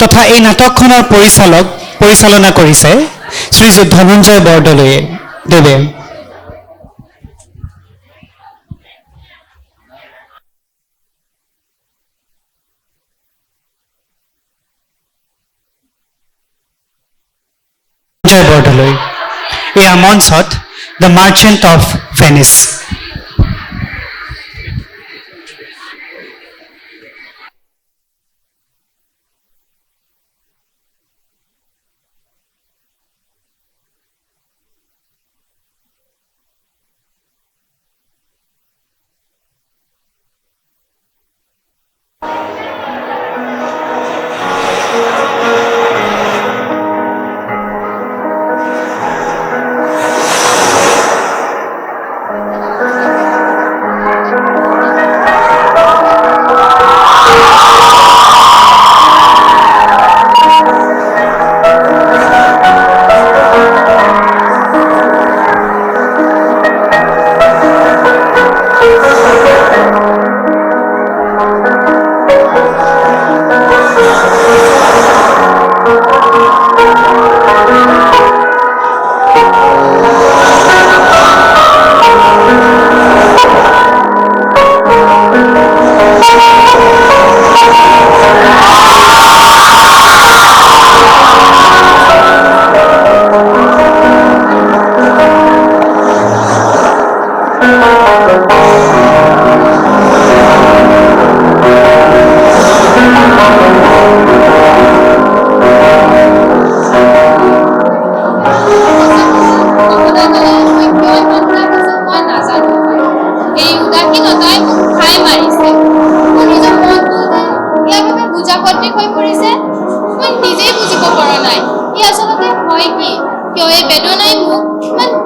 তথা এই নাটকখনৰ পৰিচালনা কৰিছে শ্ৰীযুত ধনঞ্জয় বৰদলৈয়ে দেৱে। বৰদলৈ এয়া মঞ্চত দ্য মাৰ্চেণ্ট অফ ভেনিছ।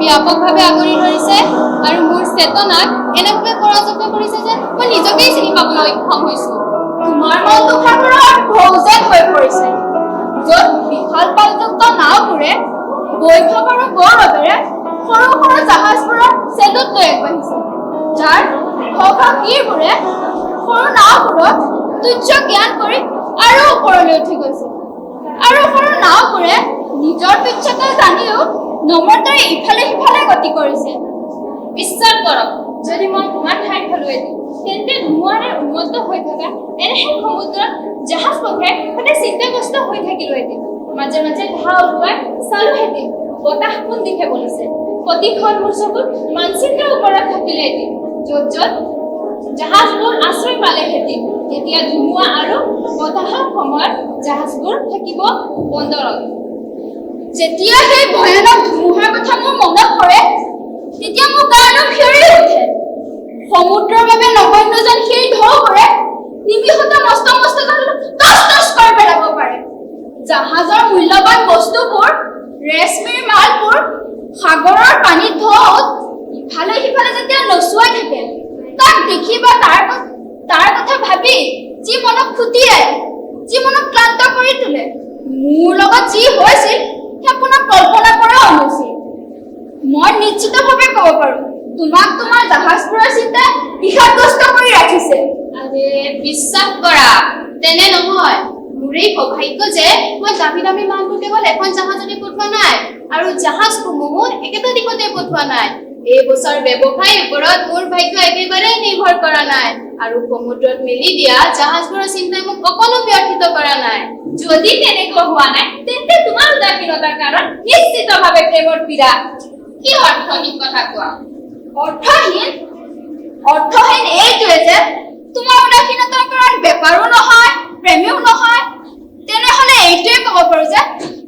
ব্যাপকভাৱে আগুৰি ধৰিছে আৰু মোৰ চেতনাক এনেভাৱে পৰাজিত কৰিছে যে মই নিজকেই চিনি পাবলৈ সক্ষম হৈছো। তোমাৰ মনটো সাগৰত ঢৌ হৈ পৰিছে, য'ত বিশাল পালযুক্ত নাওবোৰে বৈভৱ আৰু গৌৰৱেৰে সৰু সৰু জাহাজবোৰৰ চেলুত লৈ আগবাঢ়িছে, যাৰ সহশীলবোৰে সৰু নাওবোৰক তুচ্ছ জ্ঞান কৰি আৰু ওপৰলৈ উঠি গৈছে, আৰু সৰু নাওবোৰে নিজৰ তুচ্ছতা জানিও নম্ৰতাৰে ইফালে সিফালে গতি কৰিছে। বিশ্বাস কৰক, যদি মই তোমাৰ ঠাইত হলোহেঁতেন তেন্তে ধুমুহাৰে উন্মত্ত হৈ থকা এনেহেন সমুদ্ৰত জাহাজ পথে সদায় চিন্তাগ্ৰস্ত হৈ থাকিলোহেঁতেন। মাজে মাজে ঘাঁহ উঠোৱাই চালোহেঁতেন বতাহ কোন দিশে বলিছে, প্ৰতিখন মোৰ চকুত মানচিত্ৰৰ ওপৰত থাকিলেহেঁতেন, য'ত য'ত জাহাজবোৰ আশ্ৰয় পালেহেঁতেন। তেতিয়া ধুমুহা আৰু বতাহৰ সময়ত জাহাজবোৰ থাকিব বন্দৰত। যেতিয়া সেই ভয়ানক ধুমুহাৰ কথা মোৰ মনত পৰে, তেতিয়া মোৰ গাটো শিয়ৰি উঠে। সমুদ্ৰৰ বাবে নগণ্য যেন সেই ঢৌবোৰে নিমিষতে মস্ত মস্ত টচ টচ কৰি পেলাব পাৰে। জাহাজৰ মূল্যৱান বস্তুবোৰ, ৰেচমিৰ মালবোৰ সাগৰৰ পানীত ঢৌত ইফালে সিফালে যেতিয়া নচুৱাই থাকে, তাক দেখি বা তাৰ কথা ভাবি যি মনক খুটিয়াই, যি মনক ক্লান্ত কৰি তোলে। মোৰ লগত যি হৈছিল আপোনাক কল্পনা কৰাও অনুচিত। মই নিশ্চিতভাৱে ক'ব পাৰো, তোমাক তোমাৰ জাহাজবোৰৰ চিন্তাই বিষাদগ্ৰস্ত কৰি ৰাখিছে। আৰে বিশ্বাস কৰা, তেনে নহয়। মোৰ এই সৌভাগ্য যে মই দামী দামী মালবোৰ কেৱল এখন জাহাজতে পঠোৱা নাই, আৰু জাহাজসমূহো একেটা দিশতে পঠোৱা নাই। এই বছৰ ব্যৱসায়ৰ ওপৰত মোৰ ভাগ্য একেবাৰেই নিৰ্ভৰ কৰা নাই, আৰু সমুদ্ৰত মেলি দিয়া জাহাজবোৰৰ চিন্তাই মোক অকণো ব্যৰ্থিত কৰা নাই। যদি তেনেকুৱা হোৱা নাই, তেন্তে তোমাৰ উদাসীনতাৰ কাৰণ নিশ্চিতভাৱে প্ৰেমৰ পীড়া। কি অৰ্থহীন কথা কোৱা? অৰ্থহীন এইটোৱে যে তোমাৰ উদাসীনতাৰ কাৰণ বেপাৰো নহয়, প্ৰেমেও নহয়। তেনেহলে এইটোৱে ক'ব পাৰো যে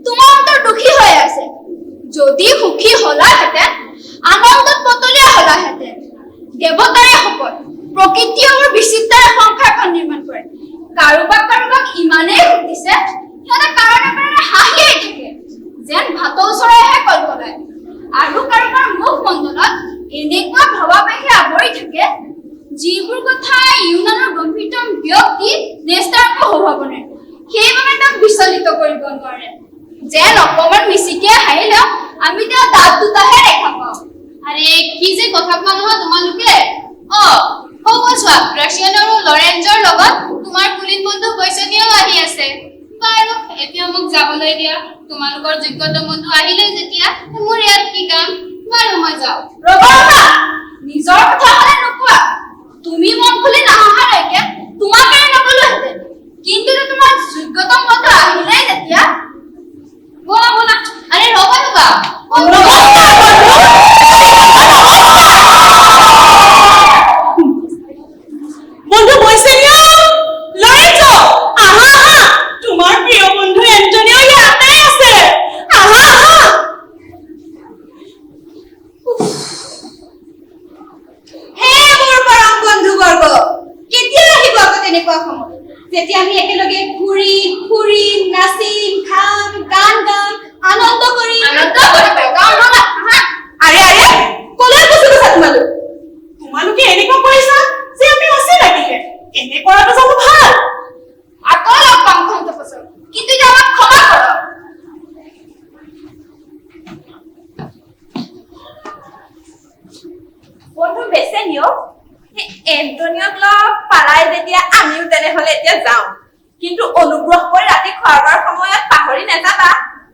তোমাৰ অন্তৰ দুখী হৈ আছে। যদি সুখী হলাহেঁতেন, আনন্দত পতলীয়া হলাহেঁতেন। দেৱতাৰে শপত, প্ৰকৃতিয়ে মোৰ বিচিত্ৰাৰে সংসাৰখন নিৰ্মাণ কৰে। কাৰোবাক ইমানেই সুধিছে, সিহঁতে কাৰণে হাঁহিয়েই থাকে, যেন ভাটৌ চৰাইহে কল্পনাই। আৰু কাৰোবাৰ মুখ মণ্ডলত এনেকুৱা ভাৱাৱেশে আৱৰি থাকে, যিবোৰ কথা ইউনানৰ গম্ভীৰতম ব্যক্তি নেষ্টাৰকো হবাব নোৱাৰে। সেইবাবে তাক বিচলিত কৰিব নোৱাৰে। যেন অকমান মিচিকে হাঁহিলেও আমি তেওঁ দাঁত দুটাহে দেখা পাওঁ। আৰে কি যে কথা কোৱা নহয় তোমালোকে। চোৱা, ৰাছিয়ান আৰু লৰেঞ্জৰ লগত তোমাৰ পুলিন বন্ধু বৈচনীয়েও আহি আছে। বাৰু এতিয়া মোক যাবলৈ দিয়া তোমালোকৰ যোগ্যতম বন্ধু আহিলে যেতিয়া মোৰ ইয়াত কি কাম বাৰু মই যাওঁ ৰবা নিজৰ কথা হলে নোকোৱা তুমি মন খুলি নাহালৈকে তোমাকে নকলোহেঁতেন কিন্তু তোমাৰ যোগ্যতম বন্ধু আহিলে যেতিয়া ব'লা ব'লা আৰে ৰ'বা ৰ'বা বন্ধু বৈছে লৰিছো আহা আহা তোমাৰ প্ৰিয় বন্ধু এন্টনিও ইয়াতে আছে আহা আহা হে মোৰ পৰম বন্ধুবৰ্গ কেতিয়া আহিব আকৌ তেনেকুৱা সময় যেতিয়া আমি একেলগে ঘূৰিম ফুৰিম নাচিম খাম গান গাম আনন্দ কৰিম আৰে আৰে কলৈ গুচি গৈছা তোমালোকে এনেকুৱা কৰিছা যে আমি অচিনাকিহে এনে কৰাটো জানো ভাল আকৌ লগ পাম খন্তে বছৰ কিন্তু এতিয়া আমাক ক্ষমা কৰক বন্ধু বেচেনিও এন্টনিওক লগ পালাই যেতিয়া আমিও তেনেহলে এতিয়া যাওঁ কিন্তু অনুগ্ৰহ কৰি ৰাতি খোৱাৰ সময়ত পাহৰি নাযাবা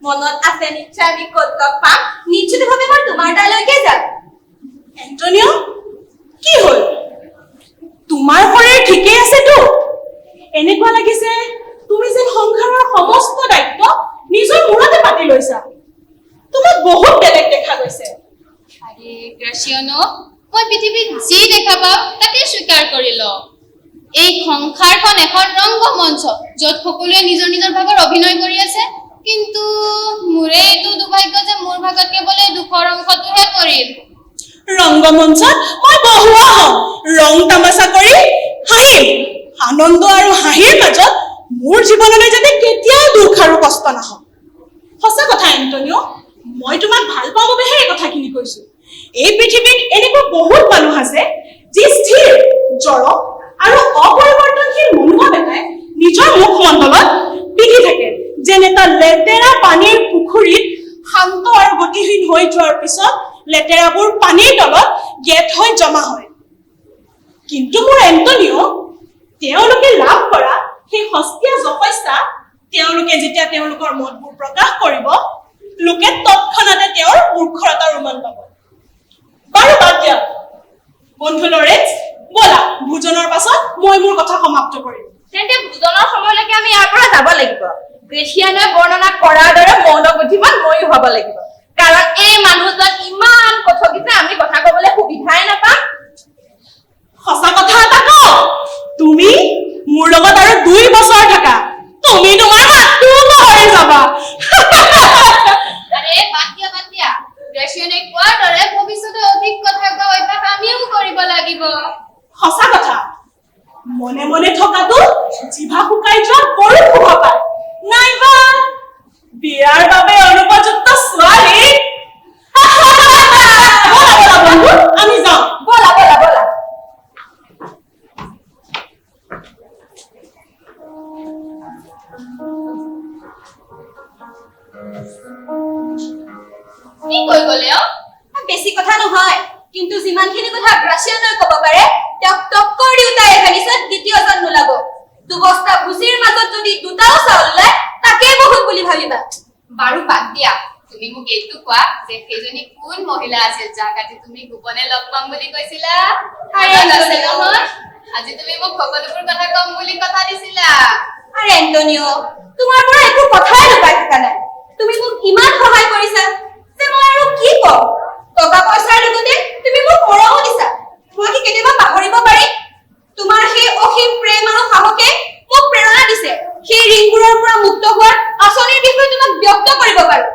মনত আছে নিশ্চয় আমি ক'ত লগ পাম নিশ্চিতভাৱে মই তোমাৰ তালৈকে যাম এন্টনিও কি হ'ল তোমাৰ শৰীৰ ঠিকেই আছেতো এনেকুৱা লাগিছে তুমি যেন সংসাৰৰ সমস্ত দায়িত্ব নিজৰ মূৰতে পাতি লৈছা তোমাক বহুত বেলেগ দেখা গৈছে আৰে গ্ৰাচিয়ানো মই পৃথিৱীত যি দেখা পাওঁ তাকে স্বীকাৰ কৰি লওঁ এই সংসাৰখন এখন ৰংগমঞ্চ য'ত সকলোৱে নিজৰ নিজৰ ভাগৰ অভিনয় কৰি আছে কিন্তু মোৰে এইটো দুৰ্ভাগ্য যে মোৰ ভাগত কেৱল এই দুখৰ অংশটোহে পৰিল ৰংগমঞ্চত মই বহুৱা হম ৰং তামাচা কৰি হাঁহিম আনন্দ আৰু হাঁহিৰ মাজত মোৰ জীৱনলৈ যাতে কেতিয়াও দুখ আৰু কষ্ট নাহক সঁচা কথা এন্টনিও মই তোমাক ভাল পাওঁ বাবেহে এই কথাখিনি কৈছো এই পৃথিৱীত এনেকুৱা বহুত মানুহ আছে যি স্থিৰ জড় আৰু অপৰিৱৰ্তনশীল মনোভাৱ এটাই নিজৰ মুখমণ্ডলত পিঘি থাকে যেন এটা লেতেৰা পানীৰ পুখুৰীত শান্ত আৰু গতিহীন হৈ যোৱাৰ পিছত লেতেৰাবোৰ পানীৰ তলত গেট হৈ জমা হয় কিন্তু মোৰ এন্টনিও তেওঁলোকে লাভ কৰা সেই সস্তীয়া যশস্যা তেওঁলোকে যেতিয়া তেওঁলোকৰ মতবোৰ প্ৰকাশ কৰিব লোকে তৎক্ষণাতে তেওঁৰ মূৰ্খতাৰ উমান পাব বাৰু বাদ দিয়া বন্ধু লৰেন্স ব'লা ভোজনৰ পাছত মই মোৰ কথা সমাপ্ত কৰিম তেন্তে ভোজনৰ সময়লৈকে আমি ইয়াৰ পৰা যাব লাগিব গ্ৰেচিয়ানোৱে বৰ্ণনা কৰাৰ দৰে মৌন বুদ্ধিমান ময়ো হ'ব লাগিব কাৰণ এই মানুহজন ইমান কথকিত আমি কথা ক'বলৈ সুবিধাই নাপাম সঁচা কথা এটা কওঁ তুমি মোৰ লগত আৰু 2 বছৰ থাকা তুমি তোমাৰ মাতটোও পাহৰি যাবা আৰে বাদ দিয়া গ্ৰাচিয়ানে কোৱাৰ দৰে ভৱিষ্যতে অধিক কথা কোৱা অভ্যাস আমিও কৰিব লাগিব সঁচা কথা মনে মনে থকাটো জিভা শুকাই যোৱা বৰ শোভা পায় নাইবা বিয়াৰ বাবে অনুপযুক্ত ছোৱালী ব'লা বন্ধু আমি যাওঁ ব'লা কি কৈ গ'লে বেছি কথা নহয় কিন্তু যিমানখিনি কথা গ্ৰাচিয়ানোৱে ক'ব পাৰে তেওঁক টক্কৰ দিওঁতাই এঘানিছত দ্বিতীয়জন নোলাব দুবস্তা ভুচিৰ মাজত যদি দুটাও চাউল ওলায় তাকেই বহুত বুলি ভাবিবা বাৰু বাদ দিয়া তুমি মোক এইটো কোৱা যে সেইজনী কোন মহিলা আছিল যাক আজি তুমি গোপনে লগ পাম বুলি কৈছিলা আৰে আছে নহয় আজি তুমি মোক সকলোবোৰ কথা কম বুলি কথা দিছিলা আৰে এন্টনিও তোমাৰ পৰা একো কথাই লুকাই থকা নাই তুমি মোক ইমান সহায় কৰিছা যে মই আৰু কি কম টকা পইচাৰ লগতে তুমি মোক মৰমো দিছা মই কি কেতিয়াবা পাহৰিব পাৰিম তোমাৰ সেই অসীম প্ৰেম আৰু সাহসে মোক প্ৰেৰণা দিছে সেই ঋণবোৰৰ পৰা মুক্ত হোৱাৰ আঁচনিৰ বিষয়ে তোমাক ব্যক্ত কৰিব পাৰো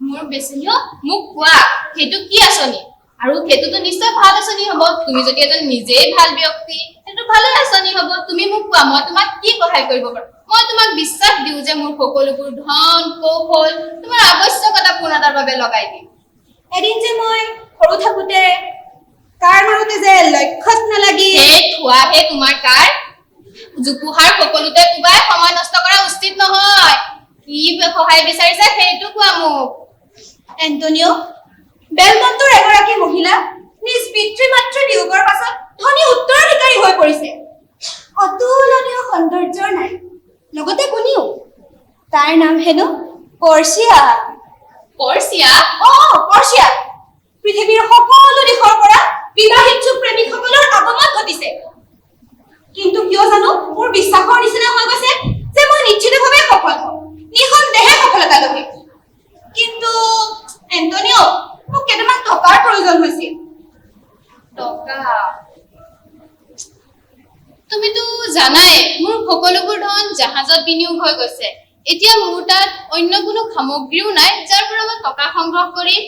মোৰ বেচেনিও মোক কোৱা সেইটো কি আঁচনি আৰু সেইটোতো নিশ্চয় ভাল আঁচনি হ'ব তুমি যদি এজন নিজেই ভাল ব্যক্তি সেইটো ভালে আঁচনি হ'ব তুমি মোক কোৱা মই তোমাক কি সহায় কৰিব পাৰো মই তোমাক বিশ্বাস দিওঁ যে মোৰ সকলোবোৰ ধন কৌশল তোমাৰ আৱশ্যকতা পূৰ্ণতাৰ বাবে লগাই দিম এদিন যে মই সৰু থাকোতে কাৰ মাৰোতে যে লক্ষ্যত নালাগি সেই থোৱাহে তোমাৰ কাৰ জোপোহাৰ সকলোতে কোবাই সময় নষ্ট কৰা উচিত নহয় কি সহায় বিচাৰিছা সেইটো কোৱা মোক এন্টনিও বেলমন্টৰ এগৰাকী মহিলা নিজ পিতৃ মাতৃ বিয়োগৰ পাছত ধনী উত্তৰাধিকাৰী হৈ পৰিছে অতুলনীয় সৌন্দৰ্যৰ নাই লগতে গুণীও তাৰ নাম হেনো পৰ্চিয়া। পৰ্চিয়া? পৰ্চিয়া। পৃথিৱীৰ সকলো দেশৰ পৰা বিবাহিত প্ৰেমিকসকলৰ আগমন ঘটিছে। কিন্তু কিয় জানো মোৰ বিশ্বাসৰ নিচিনা হৈ গৈছে যে মই নিশ্চিতভাৱে সফল হ'ম, নিঃসন্দেহে সফলতা লভিম। কিন্তু এণ্টনিঅ, মোক কেইটামান টকাৰ প্ৰয়োজন হৈছিল। টকা? তুমিতো জানাই মোৰ সকলোবোৰ ধন জাহাজত বিনিয়োগ হৈ গৈছে। এতিয়া মোৰ তাত অন্য কোনো সামগ্ৰীও নাই যাৰ পৰা মই টকা সংগ্ৰহ কৰিম।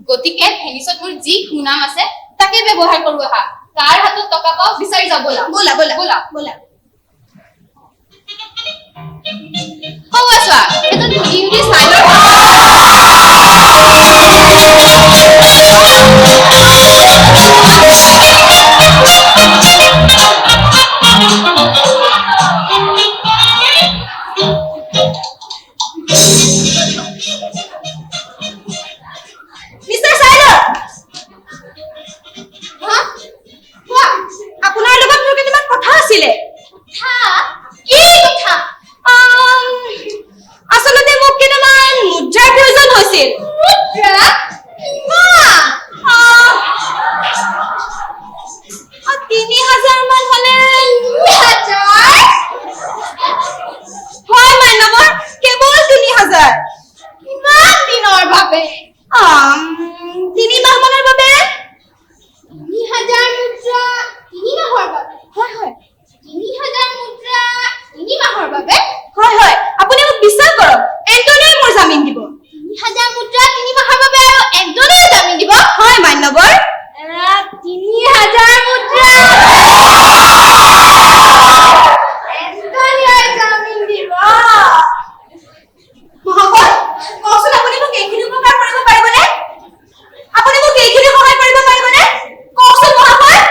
গতিকে ভেনিছত মোৰ যি সুনাম আছে তাকে ব্যৱহাৰ কৰো আহা। কাৰ হাতত টকা পাওঁ বিচাৰি যাওঁ ব'লা। ব'লা ব'লা ব'লা ব'লা। সৌৱা চোৱা, এজন ধনী ধনী চাইলৰ মিষ্টাৰ চাইলৰ, কোৱা, আপোনাৰ লগত মোৰ কেইটামান কথা আছিলে। কি কথা? আচলতে মোক কেইটামান মুদ্ৰাৰ প্ৰয়োজন হৈছিল। মুদ্ৰা? কিমান? ৩,০০০ মান হ'লে। ৩,০০০? হয় মান্যবৰ, কেৱল ৩,০০০। কিমান দিনৰ বাবে? ৩ মাহ মানৰ বাবে। ৩,০০০ মুদ্ৰা ৩ মাহৰ বাবে? হয় হয় ৩,০০০ মুদ্ৰা ৩ মাহৰ বাবে? হয় হয়, আপুনি মোক বিশ্বাস কৰক, এণ্টনিয়ে মোৰ জামিন দিব। ৩,০০০ মুদ্ৰা ৩ মাহৰ বাবে আৰু এণ্টনিয়ে জামিন দিব? হয় মান্যবৰ। ৩,০০০ মুদ্ৰা এণ্টনিয়ে জামিন দিব? মহাশয়, কওকচোন আপুনি মোক এইখিনি উপকাৰ কৰিব পাৰিবনে? আপুনি মোক এইখিনি সহায় কৰিব পাৰিবনে? কওকচোন মহাশয়।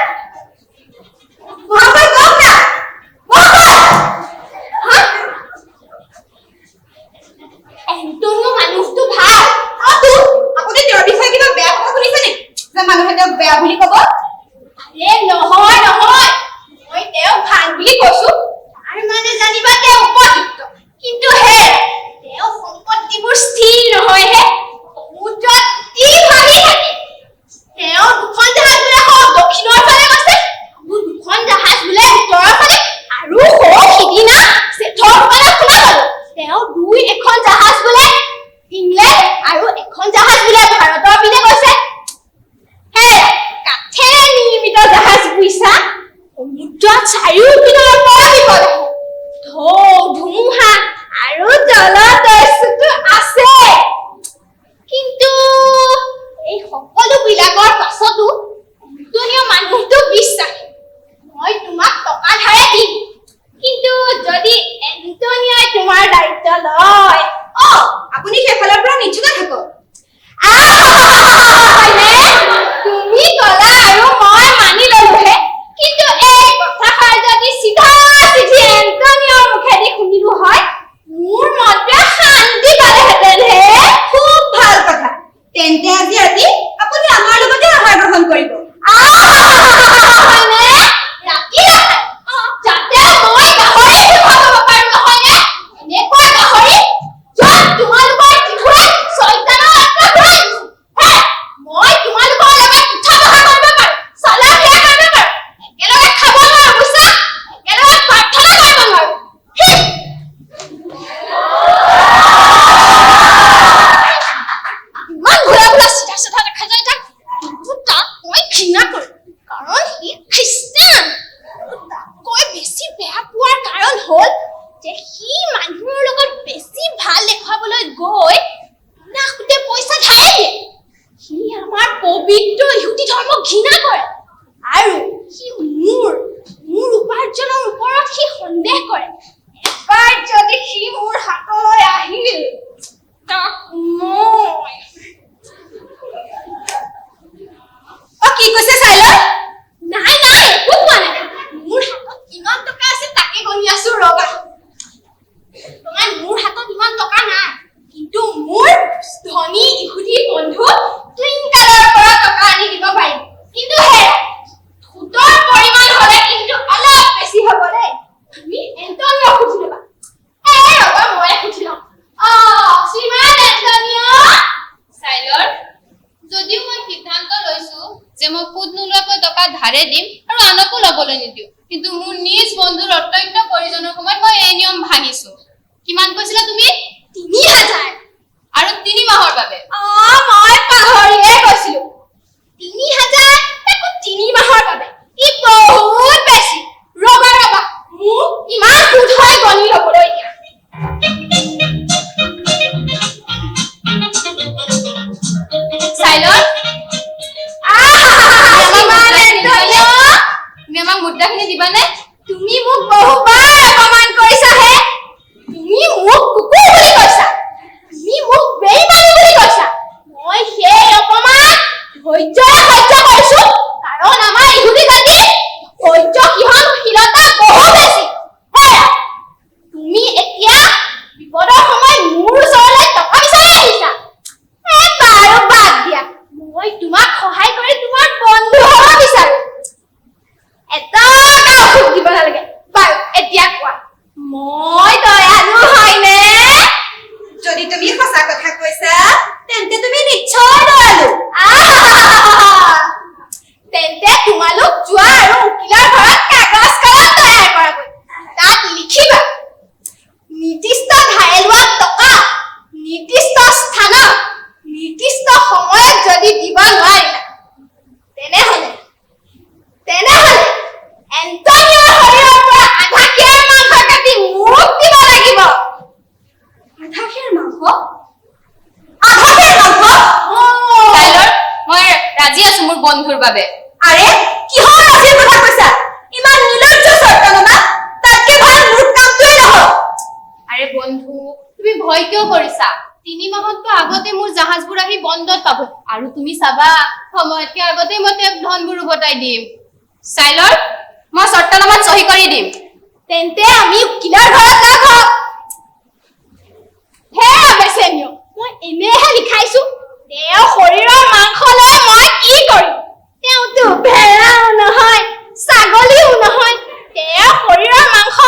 মহাশয় কওক না। মহাশয়! এণ্টনিও মানুহটো ভাল। আপুনি তেওঁৰ বিষয়ে কিবা বেয়া কথা শুনিছে নেকি যে মানুহে তেওঁক বেয়া বুলি ক'ব? নহয় নহয়, মই তেওঁক ভাল বুলি কৈছো। তাৰ মানে জানিবা তেওঁ উপযুক্ত, কিন্তু হে তেওঁ সম্পত্তিবোৰ স্থিৰ নহয়হে, সমুদ্ৰত কি ভাবি থাকে। তেওঁ দুখন জাহাজ বোলে দক্ষিণৰ ফালে গৈছে, আৰু দুখন জাহাজ বোলে উত্তৰৰ ফালে, আৰু সিদিনা চেঠৰ ফালে শুনা পালো তেওঁ এখন জাহাজ বোলে ইংলেণ্ড আৰু এখন জাহাজ বোলে ভাৰতৰ পিনে গৈছে। হে কাঠেৰে নিৰ্মিত জাহাজ বুইছা, সমুদ্ৰত চাৰিওপিনৰ পৰা বিপদ আহে, ঢৌ ধুমুহা আৰু জলদস্যুটো আছে। কিন্তু এই সকলো বিলাকৰ পাছতো এণ্টনিও মানুহটো বিশ্বাসী। মই তোমাক টকা ধাৰে দিম, কিন্তু যদি এণ্টনিয়াই তোমাৰ দায়িত্ব লয়। আপুনি সেইফালৰ পৰা নিশ্চিত থাকক। তুমি কলা আৰু মই মানি ললোহে, কিন্তু এই কথাষাৰ যদি চিধা চিধি এণ্টনিওৰ মুখেদি শুনিলো হয়, মোৰ মনটোৱে শান্তি পালেহেঁতেন হে। খুব ভাল কথা। তেন্তে আজি ৰাতি আপুনি আমাৰ লগতে আহাৰ গ্ৰহণ কৰিব। ৰাতি যাতে মই গাহৰি খুৱাব পাৰো, নহয়নে? এনেকুৱা গাহৰি য'ত তোমালোকৰ শিশুৱে চৈতানৰ আত্মা ঘূৰাই। মই তোমালোকৰ লগত উঠা বহা কৰিব পাৰো, চলা ফিৰা কৰিব পাৰো, একেলগে খাব নোৱাৰো বুইছা, একেলগে প্ৰাৰ্থনা কৰিব নোৱাৰো। ইমান ঘূৰা ঘূৰা চিধা চিধা দেখা যায় তাক, কিন্তু তাক মই ঘৃণা কৰো, কাৰণ সি খ্ৰীষ্টান। তাতকৈ বেছি বেয়া পোৱাৰ কাৰণ হ'ল যে সি মানুহৰ লগত বেছি ভাল দেখুৱাবলৈ গৈ নাকতে পইচা ধাৰে দিয়ে। সি আমাৰ পবিত্ৰ ইহুদী ধৰ্মক ঘৃণা কৰে, আৰু সি মোৰ উপাৰ্জনৰ ওপৰত সি সন্দেহ কৰে। এবাৰ যদি সি মোৰ হাতলৈ আহিল, তাক মই কি কৈছে চাইলৰ? নাই নাই, একো কোৱা নাই। মোৰ হাতত কিমান টকা আছে তাকে গণি আছো ৰবা। বৰ্তমান মোৰ হাতত ইমান টকা নাই, কিন্তু মোৰ ধনী ইহুদী বন্ধু টুইংকালৰ পৰা টকা আনি দিব পাৰিম। কিন্তু তাৰে দিম আৰু আনকো ল'বলৈ নিদিওঁ কিন্তু মোৰ নিজ বন্ধুৰ অত্যন্ত প্ৰয়োজনৰ সময়ত মই এই নিয়ম ভাঙিছো কিমান কৈছিলা তুমি 3000 আৰু 3 মাহৰ বাবে মই পাহৰিয়ে গৈছিলো 3000 একো 3 মাহৰ বাবে ই বহুত বেছি ৰবা মোক ইমান সুধ হয় গণি ল'বলৈ দিয়া চাইলৰ তুমি আমাক মুদ্ৰাখিনি দিবানে তুমি মোক বহুবাৰ অপমান কৰিছাহে তুমি মোক কুকুৰ বুলি কৈছা তুমি মোক বেইমানি বুলি কৈছা মই সেই অপমান ধৈৰ্যৰে সহ্য কৰিছো কাৰণ আমাৰ ইহুদি জাতি সহ্যশীলতা বহু বেছি তুমি এতিয়া বিপদৰ সময়ত মোৰ ওচৰলৈ টকা বিচাৰি আহিছা বাৰু বাদ দিয়া মই তোমাক সহায় কৰি তোমাৰ বন্ধু হ'ব বিচাৰো এটা ঔষধ দিব নালাগে বাৰু এতিয়া কোৱা মই দয়ালু হয়নে যদি তুমি সঁচা কথা কৈছা তেন্তে তুমি নিশ্চয় দয়ালু তেন্তে তোমালোক যোৱা আৰু উকিলৰ ঘৰত কাগজ কলম তৈয়াৰ কৰাগৈ তাত লিখিবা নিৰ্দিষ্ট ধাৰে লোৱা টকা নিৰ্দিষ্ট স্থানত নিৰ্দিষ্ট সময়ত যদি দিব নোৱাৰিলা তেনেহলে এন্টনিঅৰ শৰীৰৰ পৰা আধা খেৰ মাংস কাটি মোক দিব লাগিব আধা খেৰ মাংস চাইলৰ মই ৰাজি আছো মোৰ বন্ধুৰ বাবে আৰে কিহৰ ৰাজিৰ কথা কৈছা ইমান নিৰ্লজ্জ চৰ্তনতা তাতকে ভাল মোৰ কামটোৱে নহওক আৰে বন্ধু তুমি ভয় কিয় কৰিছা 3 মাহতকৈ আগতে মোৰ জাহাজবোৰ আহি বন্দৰত পাব আৰু তুমি চাবা সময়তকৈ আগতে মই তেওঁক ধনবোৰ উভতাই দিম চাইলৰ মই চৰ্তনামাত চহী কৰি দিম তেন্তে আমি উকিলৰ ঘৰত লগ হওঁ হে আবেচেনিয় মই এনেহে লিখাইছো তেওঁৰ শৰীৰৰ মাংস লৈ মই কি কৰিম তেওঁতো ভেড়াও নহয় ছাগলীও নহয় তেওঁৰ শৰীৰৰ মাংস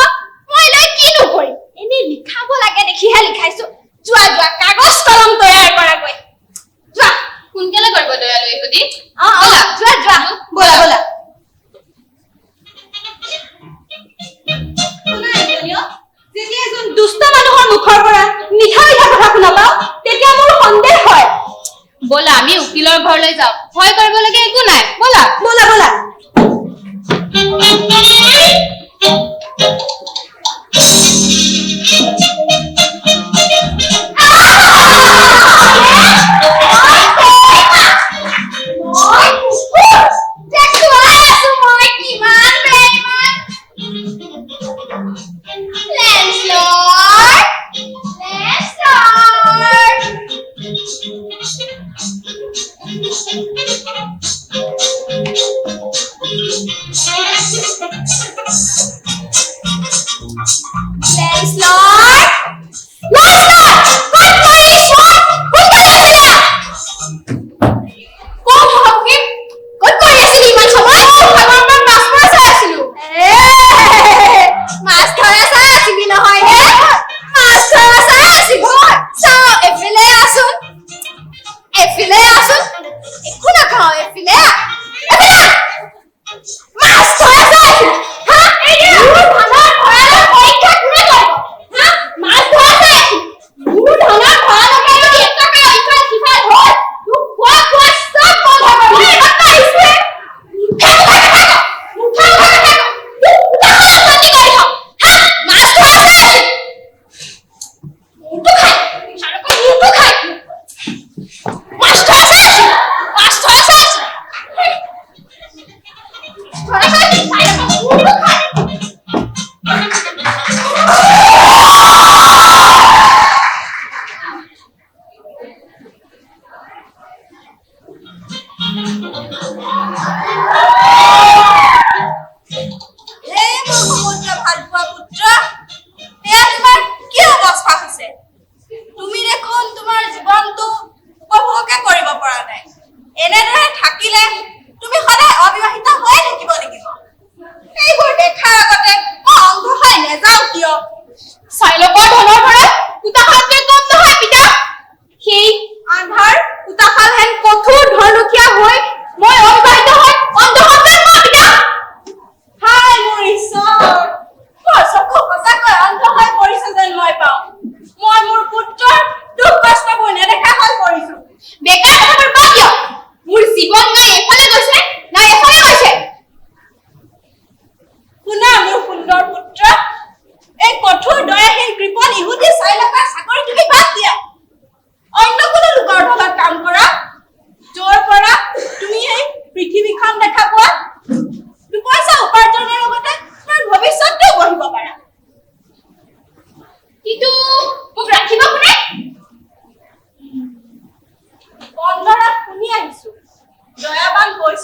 মই লৈ কিনো কৰিম এনে লিখাব লাগে দেখিহে লিখাইছো যোৱা কাগজ কলম তৈয়াৰ কৰাগৈ যোৱা সোনকালে কৰিব দয়ালু ইহুদি যোৱা বলা যেতিয়া এজন দুষ্ট মানুহৰ মুখৰ পৰা মিঠা কথা শুনা পাওঁ তেতিয়া মোৰ সন্দেহ হয় ব'লা আমি উকিলৰ ঘৰলৈ যাওঁ ভয় কৰিবলগীয়া একো নাই ব'লা বলা আন্ধাৰ উতাখাল হেন কঠোৰ ধনুকীয়া হৈ মই অবিবাহিত হৈ অন্ধ সন্তান মই পিতা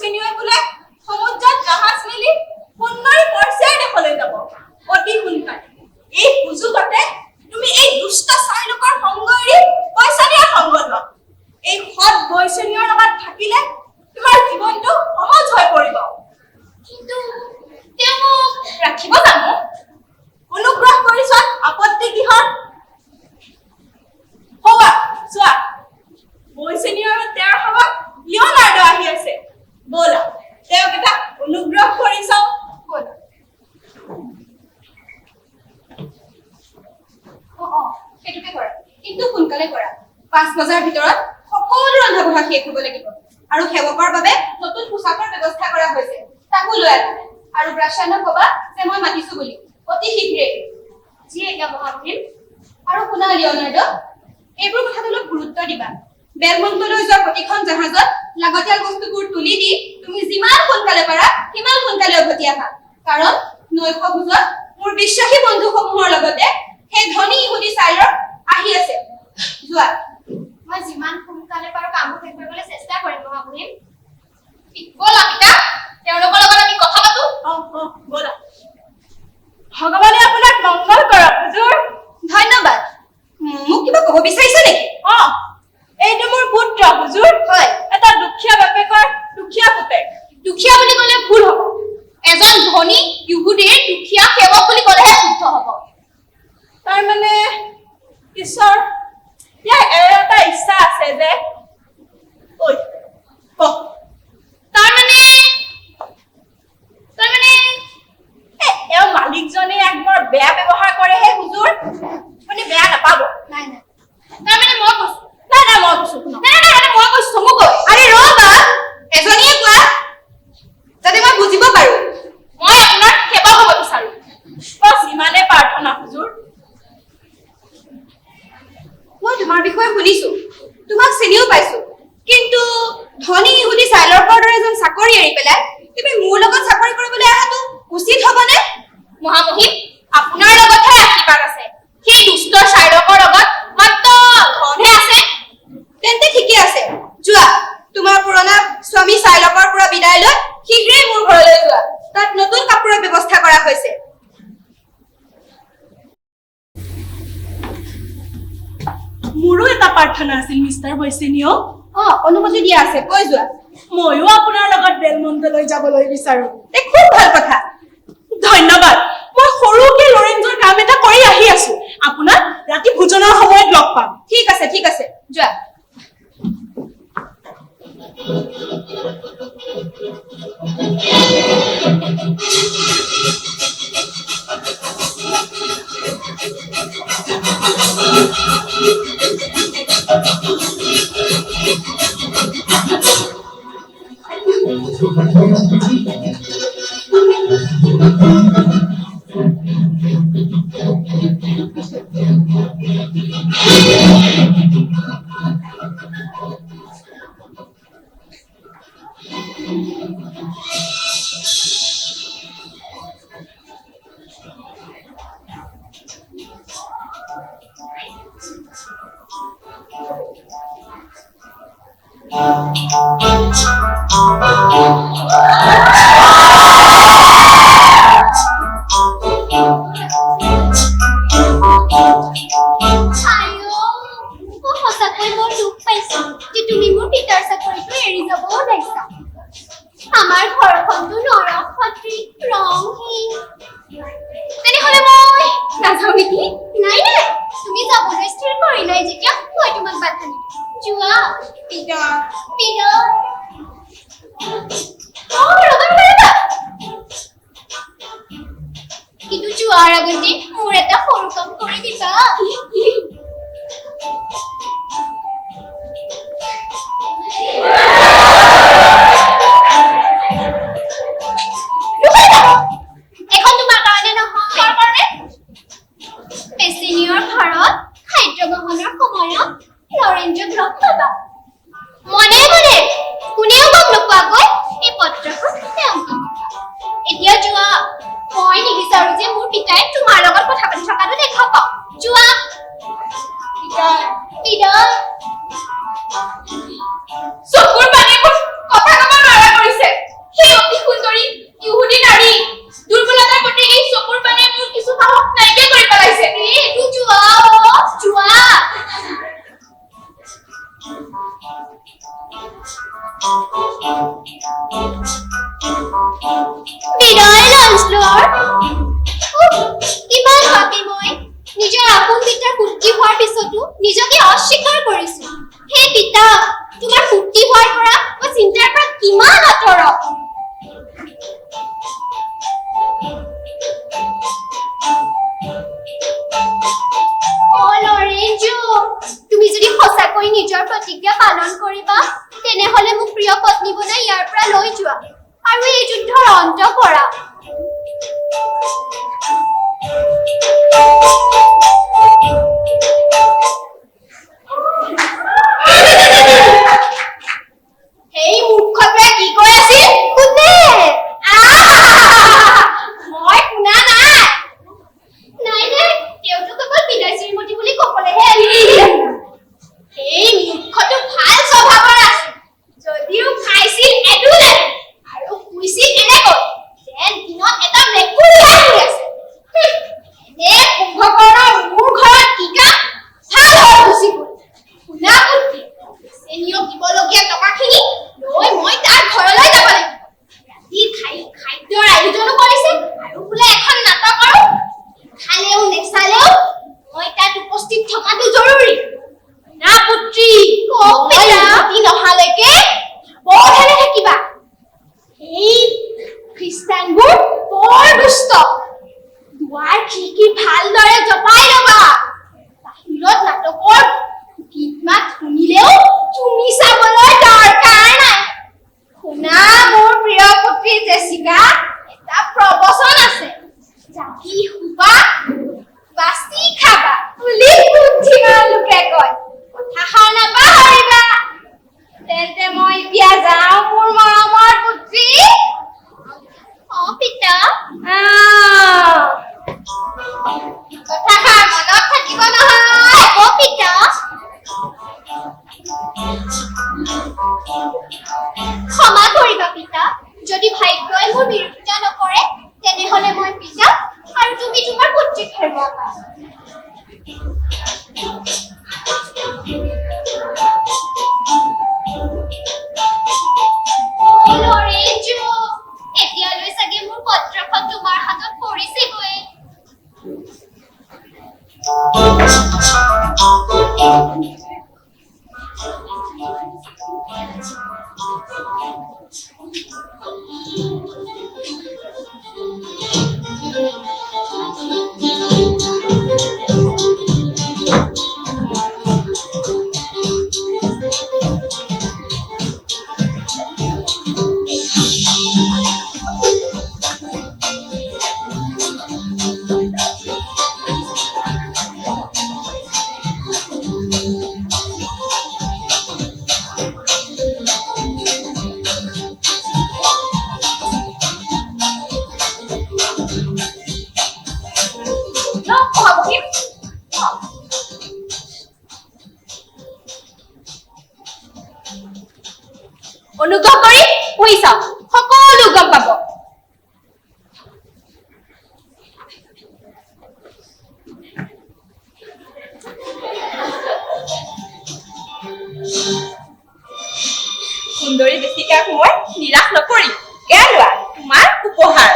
বৈশিনীয়ে বোলে সমুদ্ৰত জাহাজ মেলি সুন্দৰী পৰ্যায়ৰ দেশলৈ যাব অতি সোনকালে। এই সুযোগতে তুমি এই দুষ্ট চাৰিলোকৰ সংগ এৰি বৈশিনীৰ সংগ লোৱা। এই সৎ বৈশিনীৰ লগত থাকিলে তোমাৰ জীৱনটো সহজ হৈ পৰিব। কিন্তু তেওঁ মোক ৰাখিব জানো? অনুগ্ৰহ কৰি চোৱা, আপত্তি কিহৰ? হোৱা চোৱা, বৈশিনী আৰু তেওঁৰ সভাত লিঅ'নাৰ্ডো আহি আছে। ব'লা তেওঁক এটা অনুগ্ৰহ কৰি চাওঁ। ব'লা। সেইটোকে কৰা, কিন্তু সোনকালে কৰা। 5 বজাৰ ভিতৰত সকলো ৰন্ধা বঢ়া শেষ হ'ব লাগিব। আৰু সেৱকৰ বাবে নতুন পোছাকৰ ব্যৱস্থা কৰা হৈছে, তাকো লৈ আহা। আৰু ব্ৰাছানক ক'বা যে মই মাতিছো বুলি অতি শীঘ্ৰে। যি এতিয়া মহামহিম। আৰু শুনা লিঅ'নাৰ্ডো, এইবোৰ কথাত অলপ গুৰুত্ব দিবা। বেলমণ্টলৈ যোৱা প্ৰতিখন জাহাজত লাগতিয়াল বস্তুবোৰ তুলি দি তুমি যিমান সোনকালে পাৰা সিমান সোনকালে উভতি আহা। কাৰণ নৈশভোজত মোৰ বিশ্বাসী বন্ধুসমূহৰ লগতে সেই ধনী ইহুদী চাইলক আহি আছে। যোৱা। মই যিমান সোনকালে পাৰো কামবোৰ শেষ কৰিবলৈ চেষ্টা কৰিম মহামহিম। ব'লা পিতা, তেওঁলোকৰ লগত আমি কথা পাতো। ব'লা। ভগৱানে আপোনাক মংগল কৰক হুজুৰ। ধন্যবাদ। মোক কিবা ক'ব বিচাৰিছে নেকি? এইটো মোৰ পুত্ৰ হুজুৰ। হয়। এটা দুখীয়া বাপেকৰ দুখীয়া পুতেক। দুখীয়া বুলি ক'লে ভুল হ'ব। এজন ধনী ইহুদীৰ দুখীয়া সেৱক বুলি ক'লেহে শুদ্ধ হ'ব। তাৰ মানে ঈশ্বৰ, ইয়াৰ এটা ইচ্ছা আছে যে তাৰমানে এওঁ মালিকজনে এক বৰ বেয়া ব্যৱহাৰ কৰেহে হুজুৰ। আপুনি বেয়া নাপাব। নাই নাই, তাৰমানে মই কৈছো। নাই নাই, মই কৈছো শুনক। নাই নাই, মই কৈছো মোক কৈ। আৰে ৰ'বা, এজনীয়ে কোৱা যাতে মই বুজিব পাৰো। মই আপোনাৰ সেৱক হ'ব বিচাৰো। বছ ইমানে প্ৰাৰ্থনা হুজুৰ। মই তোমাৰ বিষয়ে শুনিছো, তোমাক চিনিও পাইছো, কিন্তু ধনী ইহুদী চাইলকৰ দৰে এজন চাকৰি এৰি পেলাই তুমি মোৰ লগত চাকৰি কৰিবলৈ অহাটো উচিত হ'বনে? মহামহিম, আপোনাৰ লগতহে আশীৰ্বাদ আছে। সেই দুষ্ট চাইলকৰ লগত মাত্ৰ ধনহে আছে। তেন্তে ঠিকে আছে, যোৱা। তোমাৰ পুৰণা স্বামী চাইলকৰ পৰা বিদায় লৈ শীঘ্ৰেই মোৰ ঘৰলৈ যোৱা। তাত নতুন কাপোৰৰ ব্যৱস্থা কৰা হৈছে। মোৰো এটা প্ৰাৰ্থনা আছিল মিষ্টাৰ বৈশিনীয়। অনুমতি দিয়া আছে, কৈ যোৱা। ময়ো আপোনাৰ লগত বেলমণ্টলৈ যাবলৈ বিচাৰো। খুব ভাল কথা। ধন্যবাদ। মই সৰুকে লৰেঞ্জৰ কাম এটা কৰি আহি আছো। আপোনাক ৰাতি ভোজনৰ সময়ত লগ পাম। ঠিক আছে ঠিক আছে, যোৱা। সঁচাকৈ মই দুখ পাইছো যে তুমি মোৰ পিতাৰ চাকৰিটো এৰি যাব ওলাইছা। আমাৰ ঘৰখনটো নৰক সদৃশ, ৰংহীন। তেনেহলে মই নাযাওঁ নেকি? নাই নাই, তুমি যাবলৈ স্থিৰ কৰিলাই যেতিয়া মই তোমাক বাধা নিদিওঁ। যোৱা। পিতাৰ পিতাৰ কিন্তু যোৱাৰ আগতে মোৰ এটা সৰু কাম কৰি দিবা। এখন তোমাৰ কাৰণে নহয়, পেচিনিয়ৰ ঘৰত খাদ্য গ্ৰহণৰ সময়ত লৰেঞ্জক লগ পাবা। মনে মনে কোনেও গম নোপোৱাকৈ এই পত্ৰখন তেওঁক দিবা। এতিয়া যোৱা। মই নিবিচাৰো যে মোৰ পিতাই তোমাৰ লগত কথা পাতি থকাটো দেখা পাওক। যোৱা। বিদায়। চকুৰ পানী কথা কব নোৱাৰা কৰিছে। পিছতো নিজকে অস্বীকাৰ কৰিছো হে পিতা তোমাৰ মুক্তি হোৱাৰ পৰা মই চিন্তাৰ পৰা কিমান আঁতৰত লৰেঞ্জো তুমি যদি সঁচাকৈ নিজৰ প্ৰতিজ্ঞা পালন কৰিবা তেনেহলে মোক প্ৰিয় পত্নী বনাই ইয়াৰ পৰা লৈ যোৱা আৰু এই যুদ্ধৰ অন্ত কৰা এই মূৰ্খটোৱে কি কৈ আছিল কোনে মই শুনা নাই নাই নাই তেওঁতো কেৱল বিদায় শ্ৰীমতী বুলি কবলেহে আহিছিল এই মূৰ্খটো ভাল স্বভাৱৰ আছিল যদিও খাইছিল এডুলে আৰু শুইছিল এনেকৈ যেন দিনত এটা মেকুৰী আহি আছে এনে কুম্ভকৰ্ণৰ মোৰ ঘৰত কি কাম ভাল হৈ গুচি গ'ল শুনা পুত্ৰী চেনিয়ক দিবলগীয়া টকাখিনি লৈ মই তাৰ ঘৰলৈ যাব লাগিব ৰাতিৰ খাদ্যৰ আয়োজনো কৰিছে আৰু বোলে এখন নাটক আৰু খালেও নেচালেও মই তাত উপস্থিত থকাটো জৰুৰী না পুত্ৰী মই নহালৈকে বৰধানে থাকিবা এই খ্ৰীষ্টানবোৰ বৰ দুষ্ট দুৱাৰ খিৰিকী ভালদৰে জপাই ল'বা বাহিৰত নাটকৰ গীত মাত শুনিলেও তুমি চাবলৈ দৰকাৰ নাই শুনা মোৰ প্ৰিয় পুত্ৰী জেছিকা এটা প্ৰবচন আছে জাতি শুবা বাচি খাবা বুলি বুদ্ধিমান লোকে কয় কথাষাৰ নাপাহৰিবা তেন্তে মই এতিয়া যাওঁ মোৰ মৰমৰ পুত্ৰী পিতা কথাষাৰ মনত থাকিব নহয় পিতা ক্ষমা কৰিবা পিতা যদি ভাগ্যই মোৰ বিৰোধিতা নকৰে তেনেহলে মই পিতা আৰু তুমি তোমাৰ পুত্ৰীক হেৰুৱাবা লৰেঞ্জো এতিয়ালৈ চাগে মোৰ পত্ৰখন তোমাৰ হাতত পৰিছেগৈ অনুগ্ৰহ কৰি শুই চাওক সকলো গম পাব সুন্দৰী জেছিকাক মই নিৰাশ নকৰিম এয়া লোৱা তোমাৰ উপহাৰ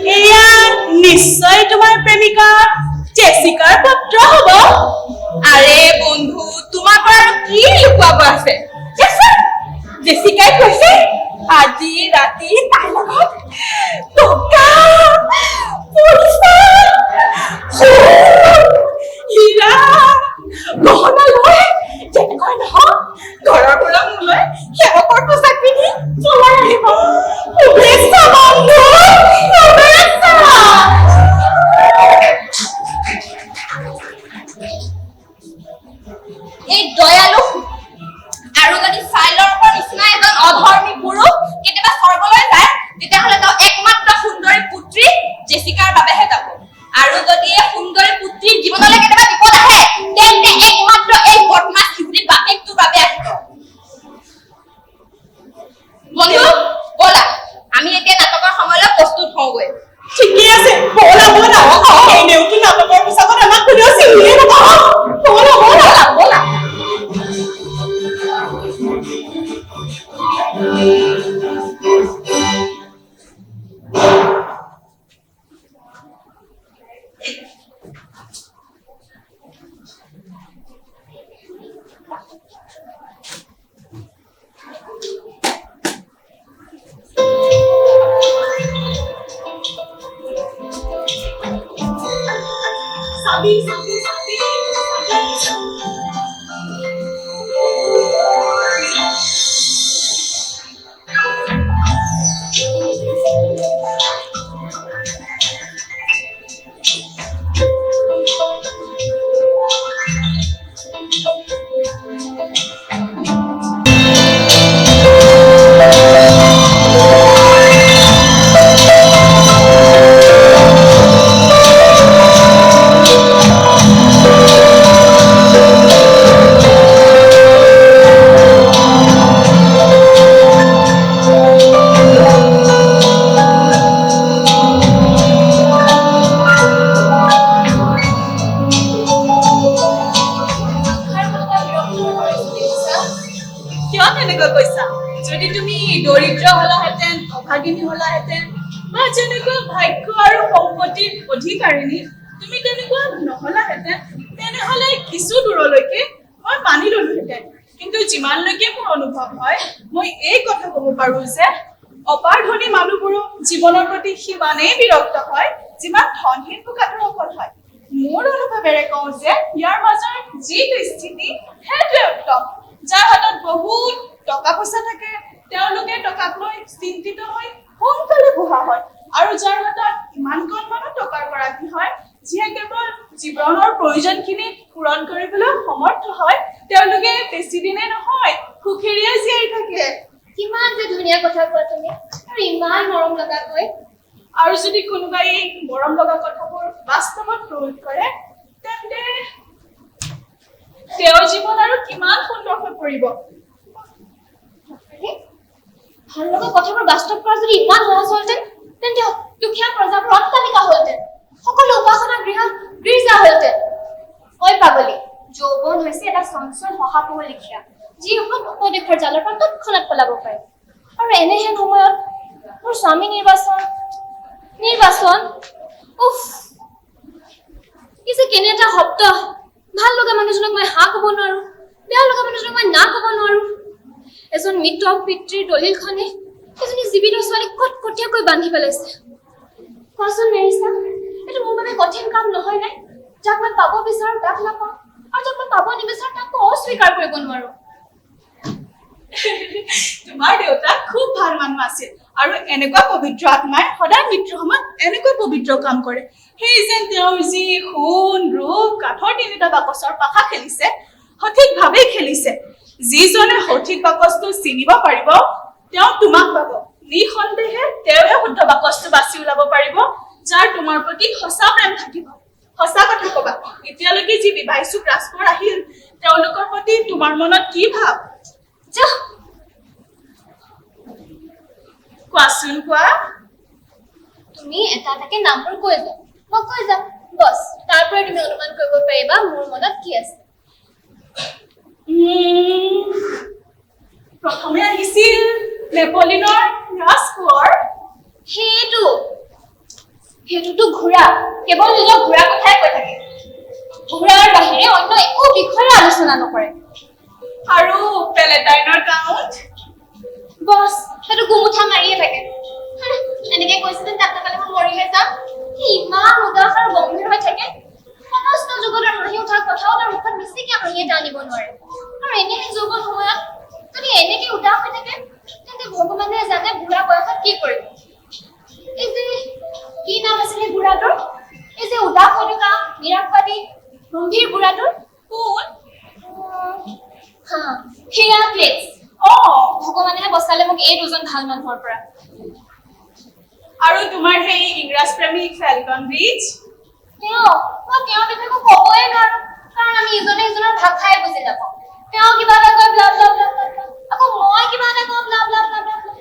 এয়া নিশ্চয় তোমাৰ প্ৰেমিকা জেছিকাৰ পত্ৰ হ'ব আৰে বন্ধু তোমাৰ পৰা কি লুকুৱাব আছে জেছিকাই কৈছে আজি ৰাতি তাইৰ লগত টকা পইচা হীৰা গহনা লৈ যেনেকৈ নহওক ঘৰৰ পৰা মোলৈ সেৱকৰ পোচাক পিন্ধি পলাই আহিব শুভেচ্ছা বন্ধু শুভেচ্ছা এই দয়ালু আৰু যদি চাইলৰ নিচিনা এজন অধৰ্মী পুৰুষ কেতিয়াবা স্বৰ্গলৈ যায় তেতিয়াহ'লে তেওঁ একমাত্ৰ সুন্দৰী পুত্ৰী জেছিকাৰ বাবেহে যাব আৰু যদি এই সুন্দৰী পুত্ৰীৰ জীৱনলৈ কেতিয়াবা বিপদ আহে তেন্তে একমাত্ৰ এই বদমাছ ইহুদীৰ বাপেকটোৰ বাবে চাবি চাবি চাবি কিয় তেনেকৈ কৈছা? যদি তুমি দৰিদ্ৰ হলাহেঁতেন, অভাগিনী হলাহেঁতেন বা যেনেকুৱা ভাগ্য আৰু সম্পত্তিৰ অধিকাৰিণী তুমি তেনেকুৱা নহলাহেঁতেন, তেনেহলে কিছু দূৰলৈকে মই মানি ললোহেঁতেন। কিন্তু যিমানলৈকে মোৰ অনুভৱ হয়, মই এই কথা ক'ব পাৰো যে অপাৰ ধনী মানুহবোৰো জীৱনৰ প্ৰতি সিমানেই বিৰক্ত হয় যিমান ধনহীন লোকসকল হয়। মোৰ অনুভৱেৰে কওঁ যে ইয়াৰ মাজৰ যিটো স্থিতি সেইটোৱে উত্তম। যাৰ হাতত বহুত টকা পইচা থাকে তেওঁলোকে টকাক লৈ চিন্তিত হৈ সোনকালে বুঢ়া হয়, আৰু যাৰ হাতত ইমান কণমানো টকাৰ গৰাকী হয় যিয়ে কেৱল জীৱনৰ প্ৰয়োজনখিনি পূৰণ কৰিবলৈ সমৰ্থ হয়, তেওঁলোকে বেছি দিনে নহয় সুখেৰে জীয়াই থাকে। কিমান যে ধুনীয়া কথা কোৱা তুমি, আৰু ইমান মৰম লগা কৈ। আৰু যদি কোনোবাই এই মৰম লগা কথাবোৰ বাস্তৱত প্ৰয়োগ কৰে তেন্তে তেওঁৰ জীৱন আৰু কিমান সুন্দৰ হৈ পৰিব। ভাল লগা কথাবোৰ বাস্তৱ কৰা যদি ইমান সহজ হলহেঁতেন, তেন্তে দুখীয়া প্ৰজাবোৰ অট্টালিকা হলহেঁতেন, সকলো উপাসনা গৃহ গীৰ্জা হলহেঁতেন। ঐ পাগলী, যৌৱন হৈছে এটা চঞ্চল শহাপহু লেখীয়া, যি উপদেশৰ জালৰ পৰা তৎক্ষণাত পলাব পাৰে। আৰু এনেহেন সময়ত মোৰ স্বামী নিৰ্বাচন উফ, কি যে কেনে এটা শব্দ। ভাল লগা মানুহজনক মই হা ক'ব নোৱাৰো, বেয়া লগা মানুহজনক মই না ক'ব নোৱাৰো। এজন মৃত পিতৃৰ দলিলখনে এজনী জীৱিত ছোৱালীক কটকটীয়াকৈ বান্ধি পেলাইছে। কোৱাচোন মেৰিছা, এইটো মোৰ বাবে কঠিন কাম নহয় নে? যাক মই পাব বিচাৰো তাক নাপাওঁ, আৰু যাক মই পাব নিবিচাৰো তাকো অস্বীকাৰ কৰিব নোৱাৰো। তোমাৰ দেউতা খুব ভাল মানুহ আছিল, আৰু এনেকুৱা পবিত্ৰ আত্মাই সদায় মৃত্যুৰ সময়ত এনেকৈ পবিত্ৰ কাম কৰে। সেই যেন তেওঁৰ যি সোণ ৰূপ কাঠৰ তিনিটা বাকচৰ পাখা খেলিছে, সঠিকভাৱেই খেলিছে। যিজনে সঠিক বাকচটো চিনিব পাৰিব তেওঁ তোমাক পাব। নিঃসন্দেহে তেওঁহে শুদ্ধ বাকচটো বাছি ওলাব পাৰিব, যাৰ তোমাৰ প্ৰতি সঁচা প্ৰেম থাকিব। সঁচা কথা কবা, এতিয়ালৈকে যি বিবাহিচুক ৰাজকোঁৱৰ আহিল তেওঁলোকৰ প্ৰতি তোমাৰ মনত কি ভাৱ? কোৱাচোন কোৱা। তুমি এটা এটাকে নামবোৰ কৈ যোৱা, মই কৈ যাম। বছ, তাৰ পৰাই তুমি অনুমান কৰিব পাৰিবা মোৰ মনত কি আছে। প্ৰথমে আহিছিল নেপোলিয়নৰ ৰাজকোঁৱৰ। সেইটোতো ঘোঁৰা, কেৱল নিজৰ ঘোঁৰাৰ কথাই কৈ থাকে। ঘোঁৰাৰ বাহিৰে অন্য একো বিষয়ে আলোচনা নকৰে। আৰু পেলেটাইনৰ কাউণ্ট। বছ, সেইটো গুমুঠা মাৰিয়ে থাকে। এনেকে কৈছে তাক নাপালে মই মৰিহে যাম। সি ইমান উদাস আৰু গম্ভীৰ হৈ থাকে, সমস্ত যুগত আৰু হাঁহি উঠাৰ কথাও তাৰ মুখত বেছিকে হাঁহিয়ে টানিব নোৱাৰে। আৰু এনেহে যৌৱন সময়ত যদি এনেকে উদাস হৈ থাকে, তেন্তে ভগৱানে জানে বুঢ়া বয়সত কি কৰিব। এই যে কি নাম আছিলে বুঢ়াটোৰ? এই যে উদাস হৈ থকা নিৰাশবাদী গম্ভীৰ বুঢ়াটোৰ কোন? হিৰাক্লিছ। ভগৱানেহে বচালে মোক এই দুজন ভাল মানুহৰ পৰা। আৰু তোমাৰ সেই ইংৰাজ প্ৰেমিক ফেলকন ব্ৰিজ। মই তেওঁৰ বিষয়ে ক'বই নোৱাৰো, কাৰণ আমি ইজনে সিজনৰ ভাষাই বুজি নাপাওঁ। তেওঁ কিবা এটা কয় ব্লা ব্লা ব্লা ব্লা, আকৌ মই কিবা এটা কওঁ ব্লা ব্লা ব্লা ব্লা।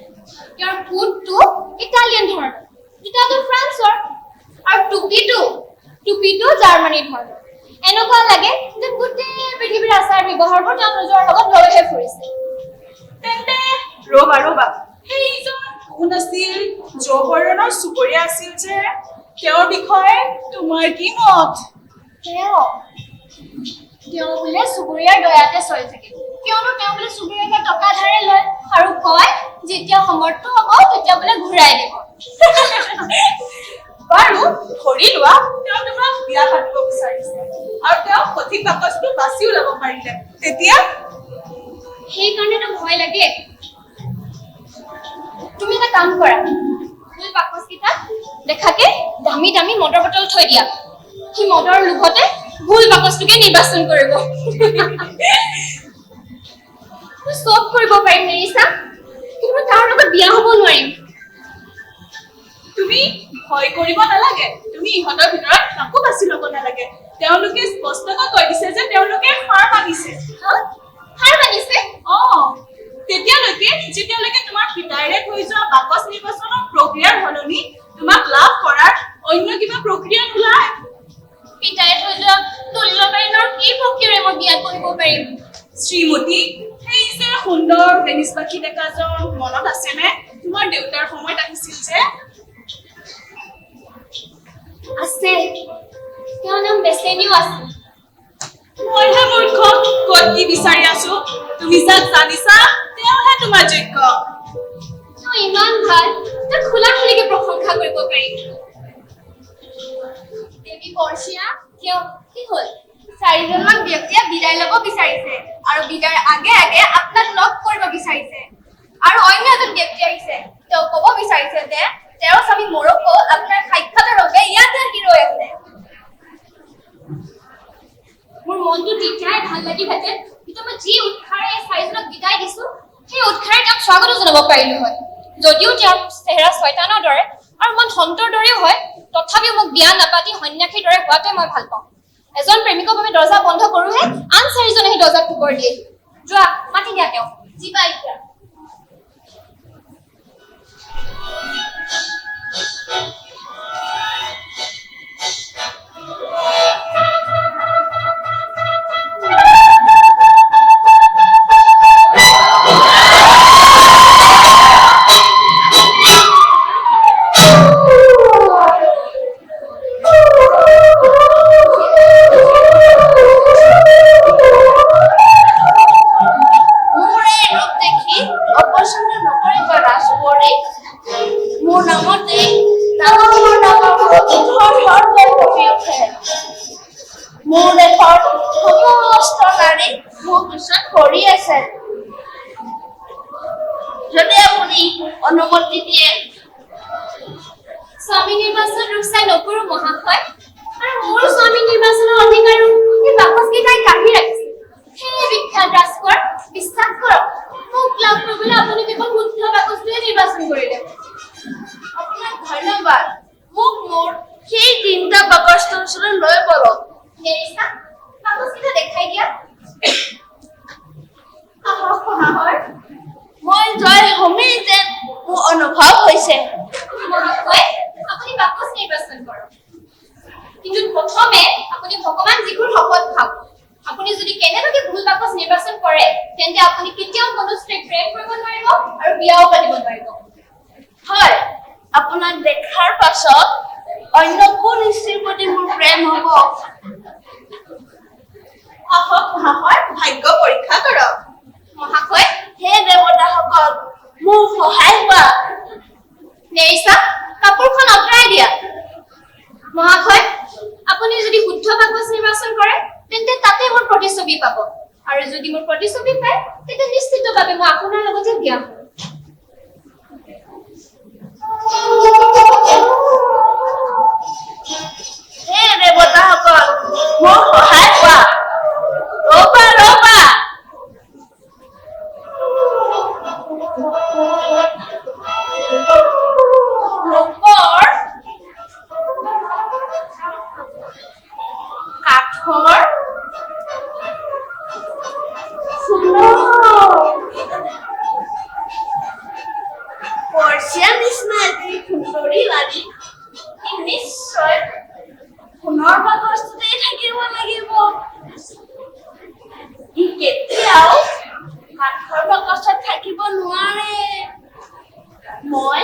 তেওঁৰ কোটটো ইটালিয়ান ধৰণৰ, জোতাটো ফ্ৰান্সৰ, আৰু টুপিটো জাৰ্মানীৰ ধৰণৰ। এনেকুৱা লাগে যে গোটেই পৃথিৱীৰ আচাৰ ব্যৱহাৰবোৰ তেওঁ নিজৰ লগত লৈহে ফুৰিছে। তেন্তে ৰবা, সেইজন কোন আছিল? জৌহৰণৰ চুবুৰীয়া আছিল যে, তেওঁৰ বিষয়ে তোমাৰ কি মত? তেওঁ বোলে চুবুৰীয়াৰ দয়াতে চলি থাকে কিয়নো তেওঁ বোলে চুবুৰীয়াৰ পৰা টকা ধাৰে লয় আৰু কয় যেতিয়া সমৰ্থ হ'ব তেতিয়া বোলে ঘূৰাই দিব বাৰু ধৰি লোৱা তেওঁ তোমাক বিয়া পাতিব বিচাৰিছে আৰু তেওঁ সঠিক বাকচটো বাছি ওলাব পাৰিলে তেতিয়া সেইকাৰণেতো ভয় লাগে তুমি এটা কাম কৰা ফুল বাকচকেইটা দেখাকে দামী দামী মটৰ বটল থৈ দিয়া সি মটৰৰ লোভতে ভুল বাকচটোকে নিৰ্বাচন কৰিব মই চব কৰিব পাৰিম মেৰিছা কিন্তু তাৰ লগত বিয়া হ'ব নোৱাৰিম তুমি ভয় কৰিব নালাগে তুমি ইহঁতৰ ভিতৰত কাকো বাছি ল'ব নালাগে তেওঁলোকে স্পষ্টকৈ কৈ দিছে যে তেওঁলোকে হাৰ মানিছে হাৰ মানিছে তেতিয়ালৈকে যেতিয়ালৈকে তোমাৰ পিতাইৰে থৈ যোৱা বাকচ নিৰ্বাচনৰ প্ৰক্ৰিয়াৰ সলনি তোমাক লাভ কৰাৰ অন্য কিবা প্ৰক্ৰিয়া নোলায় পিতাই থৈ যোৱা তুল্যকালীনৰ কি প্ৰক্ৰিয়াৰে মই বিয়া কৰিব পাৰিম শ্ৰীমতী সেই যে সুন্দৰ ভেনিছ পাখি ডেকাজন মনত আছেনে তোমাৰ দেউতাৰ সময়ত আহিছিল যে আছে তেওঁৰ নাম বেচেনিও আছে মইহে মূৰ্খ ক'ত কি বিচাৰি আছো তুমি যাক জানিছা তেওঁহে তোমাৰ যোগ্য তেওঁ ইমান ভাল তাক খোলা খুলিকে প্ৰশংসা কৰিব পাৰিম দেৱী বৰ্ষিয়া কিয় কি হ'ল চাৰিজনমান ব্যক্তিয়ে বিদায় ল'ব বিচাৰিছে আৰু বিদায়ৰ আগে আগে আপোনাক লগ কৰিব বিচাৰিছে আৰু অন্য এজন ব্যক্তি আহিছে তেওঁ ক'ব বিচাৰিছে যে তেওঁৰ স্বামী মৰক্কো আপোনাৰ সাক্ষাতৰ বাবে ইয়াতে আহি ৰৈ আছে মোৰ মনটো তেতিয়াই ভাল লাগিলহেঁতেন কিন্তু মই যি উৎসাহেৰে এই চাৰিজনক বিদায় দিছো সেই উৎসাহেৰে তেওঁক স্বাগত জনাব পাৰিলো হয় যদিও তেওঁৰ চেহেৰা শয়তানৰ দৰে আৰু মন সন্তৰ দৰেও হয় তথাপিও মোক বিয়া নাপাতি সন্যাসীৰ দৰে হোৱাটোৱে মই ভাল পাওঁ এজন প্ৰেমিকৰ বাবে দৰ্জা বন্ধ কৰোহে আন চাৰিজনে সেই দৰ্জাত ঠুকৰ দিয়ে যোৱা মাতি দিয়া তেওঁ যিবা এতিয়া অনুমতি দিয়ে স্বামী নিৰ্বাচন ৰূপচাই নকৰো মহাশয় আৰু মোৰ স্বামী নিৰ্বাচনৰ অধিকাৰো এই বাকচকেইটাই কাঢ়ি ৰাখিছে সেই বিখ্যাত ৰাজকোঁৱৰ বিশ্বাস কৰক মোক লাভ কৰিবলৈ আপুনি কেৱল শুদ্ধ বাকচটোৱে নিৰ্বাচন কৰিলে আপোনাক ধন্যবাদ মোক মোৰ সেই তিনিটা বাকচটোৰ ওচৰলৈ লৈ বলক নেৰিছা বাকচকেইটা দেখাই দিয়া আহক মহাশয় মই জয় হমেই যেন মোৰ অনুভৱ হৈছে আপুনি বাকচ নিৰ্বাচন কৰক কিন্তু প্ৰথমে আপুনি ভগৱান যীশুৰ শপত খাওক আপুনি যদি কেনেবাকৈ ভুল বাকচ নিৰ্বাচন কৰে তেন্তে আপুনি কেতিয়াও কোনো স্ত্ৰীক প্ৰেম কৰিব নোৱাৰিব আৰু বিয়াও পাতিব নোৱাৰিব হয় আপোনাক দেখাৰ পাছত অন্য কোন স্ত্ৰীৰ প্ৰতি মোৰ প্ৰেম হ'ব আহক মহাশয় ভাগ্য পৰীক্ষা কৰক মহাশয় হে দেৱতাসকল মোৰ সহায় হোৱা নেৰিছা কাপোৰখন আঁতৰাই দিয়া মহাশয় আপুনি যদি শুদ্ধ বাকচ নিৰ্বাচন কৰে তেন্তে তাতে মোৰ প্ৰতিচ্ছবি পাব আৰু যদি মোৰ প্ৰতিচ্ছবি পায় তেন্তে নিশ্চিতভাৱে মই আপোনাৰ লগতে বিয়া হ'ম হে দেৱতাসকল মোৰ সহায় হোৱা ৰ'বা ৰ'বা ৰূপৰ কাঠৰ বৰ্ষিয়াৰ নিচিনা এটি সুন্দৰী ৰাণী নিশ্চয় সোণৰ বাকচটোতেই থাকিব লাগিব ই কেতিয়াও কাঠৰ বাকচত থাকিব নোৱাৰে মই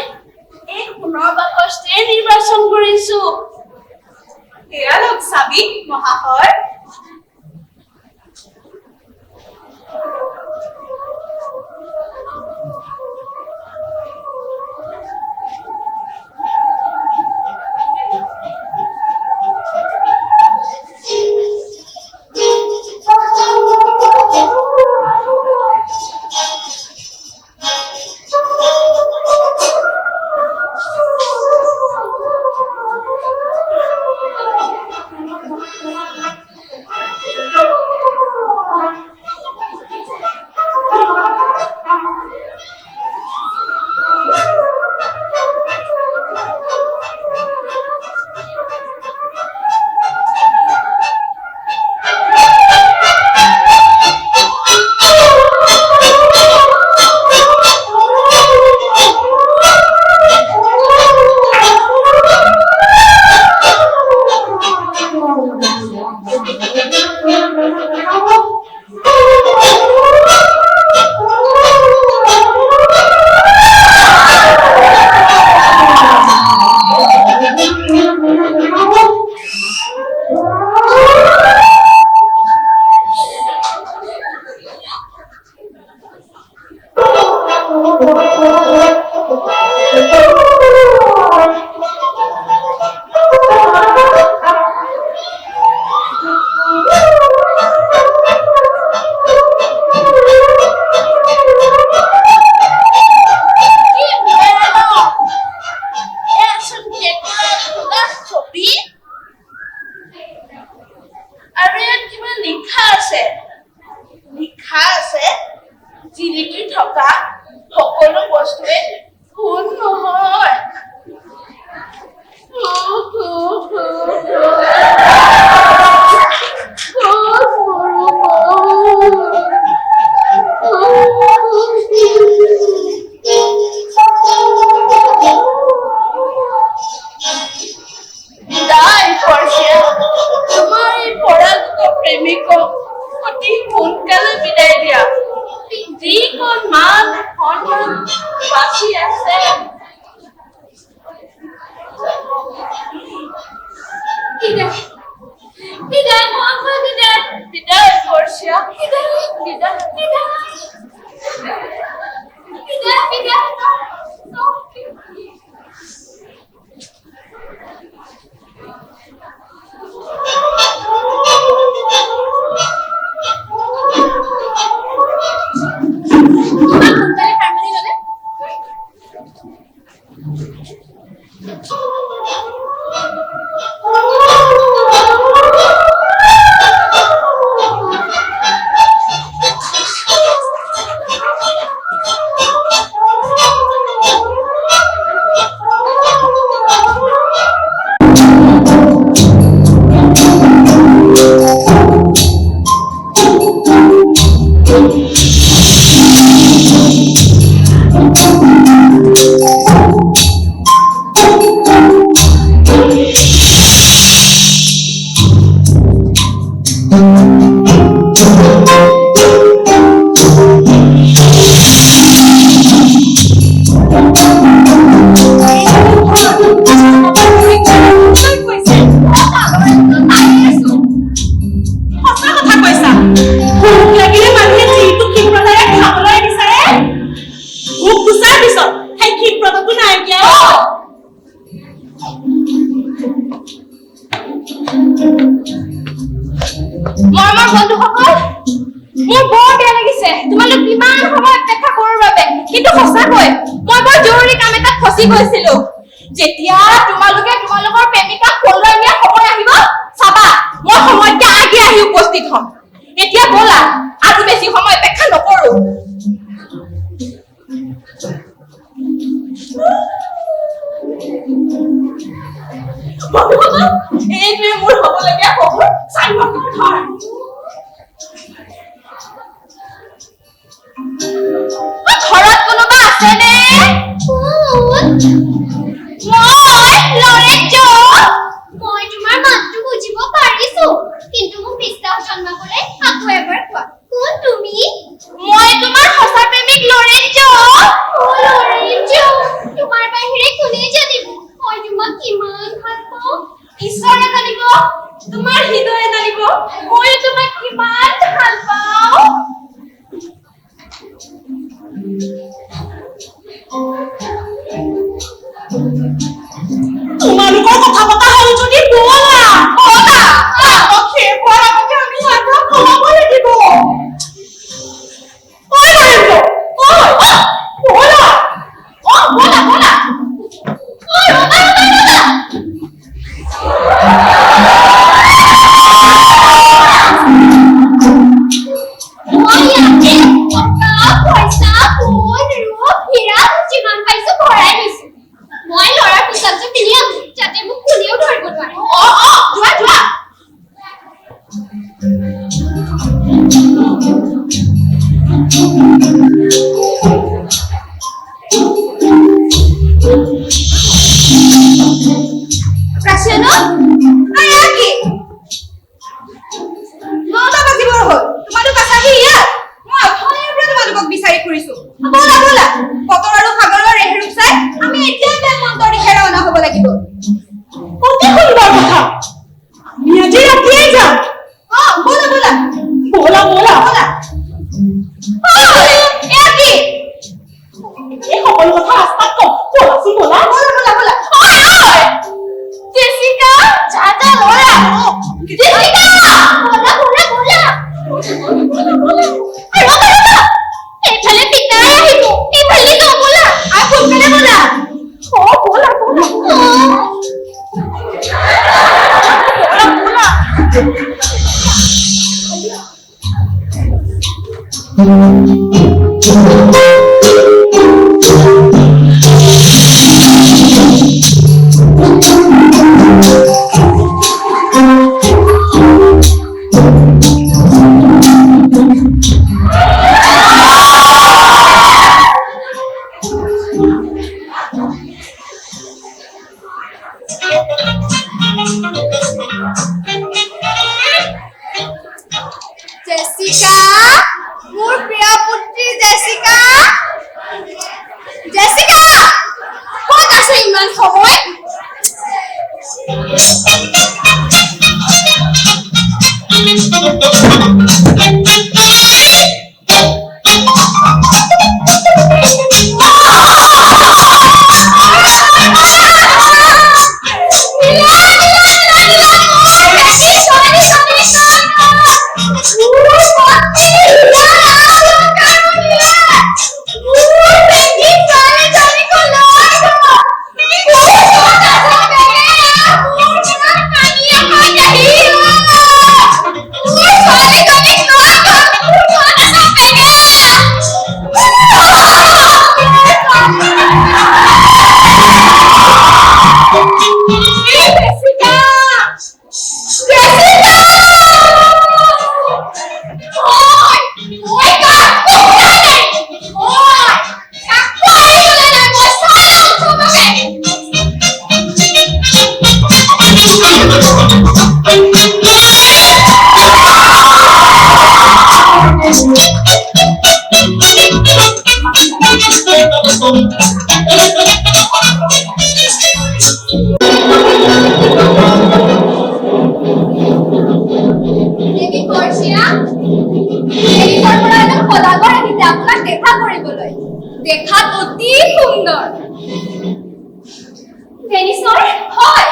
এই সোণৰ বাকচটোৱে নিৰ্বাচন কৰিছো এয়া লওক চাবি মহাশয় যেতিয়া তোমালোকে তোমালোকৰ প্ৰেমিকাক পলুৱাই নিয়া সময় আহিব চাবা মই সময়তে আগে আহি উপস্থিত হ'ম এতিয়া বলা আৰু বেছি সময় অপেক্ষা নকৰো এইটোৱে মোৰ হ'বলগীয়া খবৰ চাৰিবাৰৰ ধৰ ঘৰত কোনোবা আছেনে মই তোমাৰ মাতটো বুজিব পাৰিছো কিন্তু মোক বিশ্বাস জন্মাবলৈ আকৌ এবাৰ কোৱা কোন তুমি মই তোমাৰ সঁচা প্ৰেমিক লৰেঞ্জ তোমাৰ বাহিৰে কোনে জানিব মই তোমাক কিমান ভাল পাওঁ ঈশ্বৰে জানিব তোমাৰ হৃদয়ে জানিব মই তোমাক কিমান ভাল পাওঁ তোমালোকৰ কথা পতা হ'ল যদি বলা শেষ হোৱাৰ আগতে আমি ইয়াৰ পৰা পলাব লাগিব মই লৰাৰ পিছত যে পিন্ধি আছো যাতে মোক কোনেও ধৰিব নোৱাৰে যোৱা প্ৰাচীন আয়া কি 9টা বাজিবৰ হ'ল তোমালোক আছাহি ইয়াত মই অথনিৰ পৰা তোমালোকক বিচাৰি ফুৰিছো বলা বলা বতৰ আৰু সাগৰৰ ৰেহেৰূপ চাই আমি এতিয়াই বেলমন্তৰ দিশে ৰাওনা হ'ব লাগিব অতি সুন্দৰ কথা আমি আজি ৰাতিয়ে যাম বলা বলা বলা বলা বলা এয়া কি জেছিকা, মোৰ প্ৰিয় পুত্ৰী জেছিকা। জেছিকা, ক'ত আছে ইমান সময়? দেৱী কৰ্চিয়া, দেৱীকৰ পৰা একদম সদাগৰ আহিছে আপোনাক দেখা কৰিবলৈ। দেখাত অতি সুন্দৰ। ভেনিছৰ? হয়।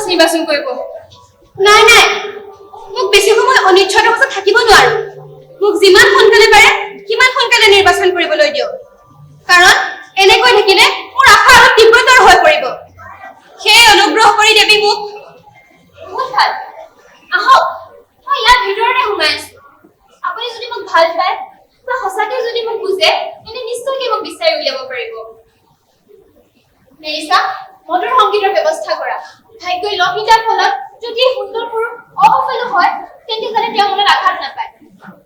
নিৰ্বাচন কৰিব। নাই নাই, মোক বেছি সময় অনিশ্চয়তাৰ মাজত থাকিব নোৱাৰো। মোক যিমান সোনকালে পাৰে সিমান সোনকালে নিৰ্বাচন কৰিবলৈ দিয়ক, কাৰণ এনেকৈ থাকিলে মোৰ আশা আৰু তীব্ৰতৰ হৈ পৰিব। সেই অনুগ্ৰহ কৰি দেৱী মোক। বহুত ভাল, আহক, মই ইয়াৰ ভিতৰতে সোমাই আছো। আপুনি যদি মোক ভাল পায় বা সঁচাকৈ যদি মোক বুজে তেন্তে নিশ্চয়কৈ মোক বিচাৰি উলিয়াব পাৰিব। মেৰিছা, মধুৰ সংগীতৰ ব্যৱস্থা কৰা। ভাগ্যই লভিতাৰ ফলত যদি সুন্দৰ পুৰুষ অসফল হয় তেন্তে যাতে তেওঁ মনত আঘাত নাপায়,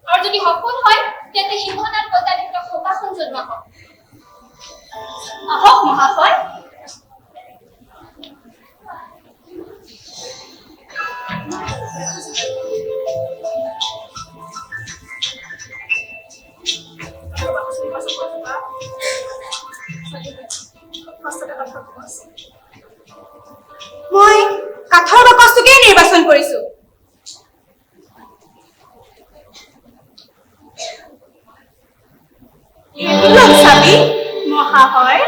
আৰু যদি সফল হয় তেন্তে সিংহনাথ বঁটা দি তেওঁক শোভাসন জনোৱা হওক। আহক মহাশয়। মই কাঠৰ বাকচটোকে নিৰ্বাচন কৰিছো। চাবি মহাশয়।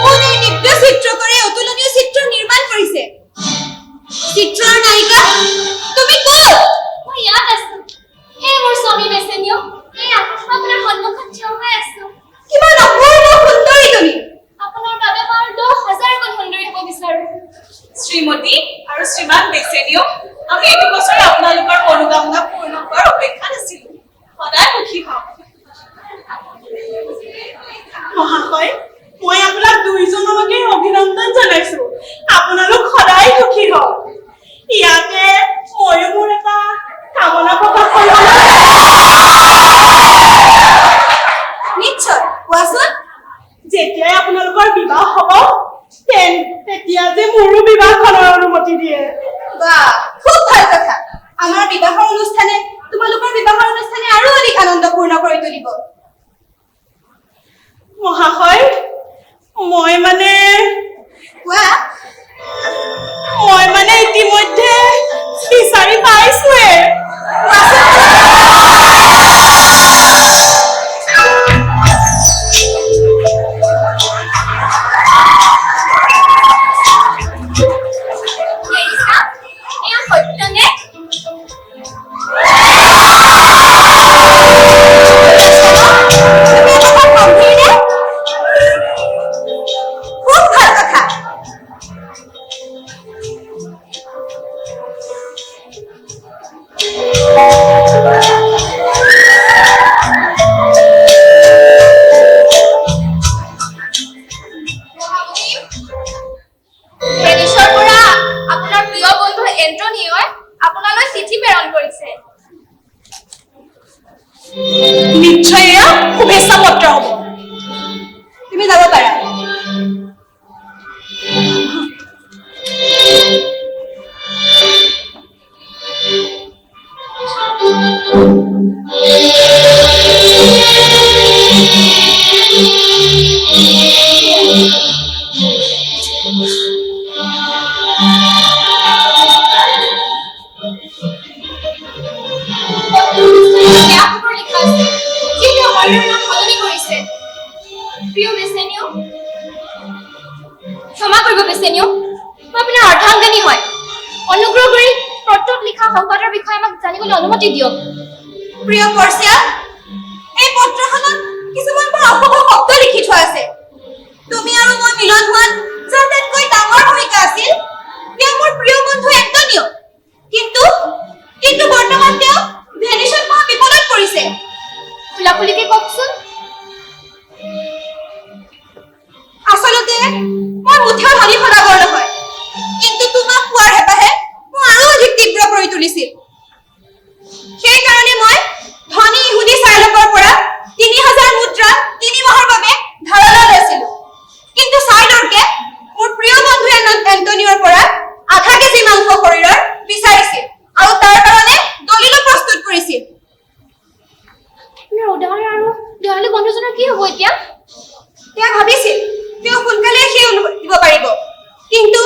কোন এই দিব্য চিত্ৰকৰে অতুলনীয় চিত্ৰ নিৰ্মাণ কৰিছে? চিত্ৰৰ নায়িকা তুমি ক'ত? মই ইয়াত আছো। এই মোৰ স্বামী বেচেনিও, এই আপোনাৰ সন্মুখত থিয় হৈ আছো। কিমান অপূৰ্ব সুন্দৰী তুমি। আপোনাৰ বাবে মই 10,000 গুণ সুন্দৰী হ'ব বিচাৰো। শ্ৰীমতী আৰু শ্ৰীমান বেচেনিও, আমি এইটো বছৰে আপোনালোকৰ মনোকামনা পূৰ্ণ হোৱাৰ অপেক্ষাত আছিলো। সদায় সুখী হওক। মহাশয়, মই আপোনাক দুইজনকে অভিনন্দন জনাইছো। আপোনালোক সদায় সুখী হওক। ইয়াতে ময়ো মোৰ এটা কামনা প্ৰকাশ কৰিব নিশ্চয় কোৱাচোন। যেতিয়াই আপোনালোকৰ বিবাহ হ'ব তেতিয়া যে মোৰো বিবাহখনৰ অনুমতি দিয়ে। বাহ, খুব ভাল কথা। আমাৰ বিবাহৰ অনুষ্ঠানে তোমালোকৰ বিবাহৰ অনুষ্ঠানে আৰু অধিক আনন্দপূৰ্ণ কৰি তুলিব। মহাশয়, মই মানে ইতিমধ্যে বিচাৰি পাইছোৱে। এয়া সত্যনে? খুব ভাল কথা। ভেনিছৰ পৰা আপোনাৰ প্ৰিয় বন্ধু এন্টনিঅই আপোনালৈ চিঠি প্ৰেৰণ কৰিছে। নিশ্চয় এয়া শুভেচ্ছা পত্ৰ হ'ব। তুমি যাব পাৰা। বেয়া খবৰ লিখা আছে, যিয়ে শৰীৰৰ নাম সলনি কৰিছে। প্ৰিয় বেচেনিও, ক্ষমা কৰিব বেচেনিও, মই আপোনাৰ অৰ্ধাংগিনী হয়। অনুগ্ৰহ কৰি পত্ৰত লিখা সংবাদৰ বিষয়ে আমাক জানিবলৈ অনুমতি দিয়ক। প্ৰিয় পৰ্চিয়া, এই পত্ৰখনত কিছুমান বৰ অশুভ শব্দ লিখি থোৱা আছে। তুমি আৰু মই মিলন হোৱাত যাৰ আটাইতকৈ ডাঙৰ ভূমিকা আছিল তেওঁ মোৰ প্ৰিয় বন্ধু এন্টনিও। কিন্তু বৰ্তমান তেওঁ ভেনিছত মহা বিপদত পৰিছে। খোলাখুলিকে কওকচোন। আচলতে মই মুঠেও ধনী সদাগৰ নহয়, কিন্তু তোমাক পোৱাৰ হেঁপাহে মোক আৰু অধিক তীব্ৰ কৰি তুলিছিল। সেইকাৰণে মই ধনী ইহুদী চাইলকৰ পৰা 3,000 মুদ্ৰা 3 মাহৰ বাবে ধাৰলৈ লৈছিলো। কিন্তু চাইলকে মোৰ প্ৰিয় বন্ধু এন্টনিওৰ পৰা আধা কেজি মাংস শৰীৰৰ বিচাৰিছিল আৰু তাৰ কাৰণে দলিলো প্ৰস্তুত কৰিছিল। আপোনাৰ উদাহৰণ আৰু দয়ালু বন্ধুজনৰ কি হ'ব এতিয়া? তেওঁ ভাবিছিল তেওঁ সোনকালে সেই দিব পাৰিব, কিন্তু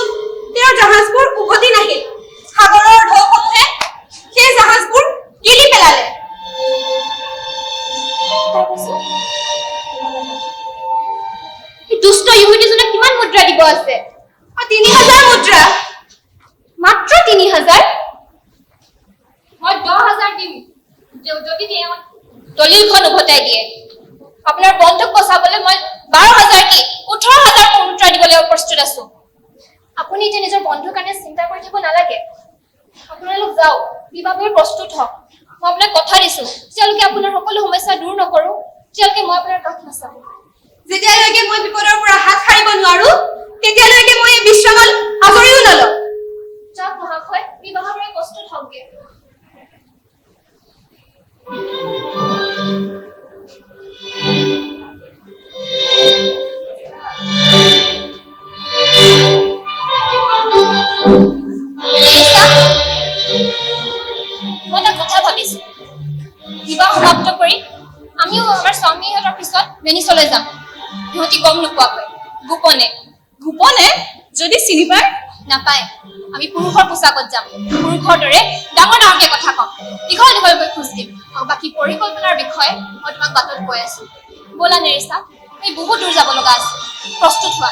তেওঁৰ জাহাজবোৰ উভতি নাহিল। সাগৰৰ ঢৌসমূহে সেই জাহাজবোৰ গিলি পেলালে। এই দুষ্ট ইহুদীজনক কিমান মুদ্ৰা দিব আছে? 3,000 মুদ্ৰা। মাত্ৰ 3,000? মই 10,000 দিম যদি তেওঁ দলিলখন উভতাই দিয়ে। আপোনাৰ বন্ধুক বচাবলৈ মই 12,000 কি 18,000 মুদ্ৰা দিবলৈ প্ৰস্তুত আছো। আপুনি এতিয়া নিজৰ বন্ধুৰ কাৰণে চিন্তা কৰি থাকিব নালাগে। আপোনালোক যাওক, বিবাহৰ প্ৰস্তুত হওক। মই আপোনাক কথা দিছো, যেতিয়ালৈকে আপোনাৰ সকলো সমস্যা দূৰ নকৰো তেতিয়ালৈকে মই আপোনাৰ কাষ নাচাম। যেতিয়ালৈকে মই বিপদৰ পৰা হাত সাৰিব নোৱাৰো তেতিয়ালৈকে মই এই বিশ্ৰামত আজৰিও নলওঁ। যাওক মহাশয়, বিবাহৰ বাবে প্ৰস্তুত হওকগে। মই এটা কথা ভাবিছো, বিবাহ সমাপ্ত কৰি আমিও আমাৰ স্বামীহঁতৰ পিছত ভেনিছলৈ যাম, সিহঁতি গম নোপোৱাকৈ, গোপনে। গোপনে? যদি চিনি পায়? নাপায়। আমি পুৰুষৰ পোছাকত যাম, পুৰুষৰ দৰে ডাঙৰ ডাঙৰকে কথা ক'ম, দীঘল দীঘলকৈ খোজ দিম, আৰু বাকী পৰিকল্পনাৰ বিষয়ে মই তোমাক বাটত কৈ আছো। ব'লা নেৰিছা, আমি বহুত দূৰ যাব লগা আছে, প্ৰস্তুত হোৱা।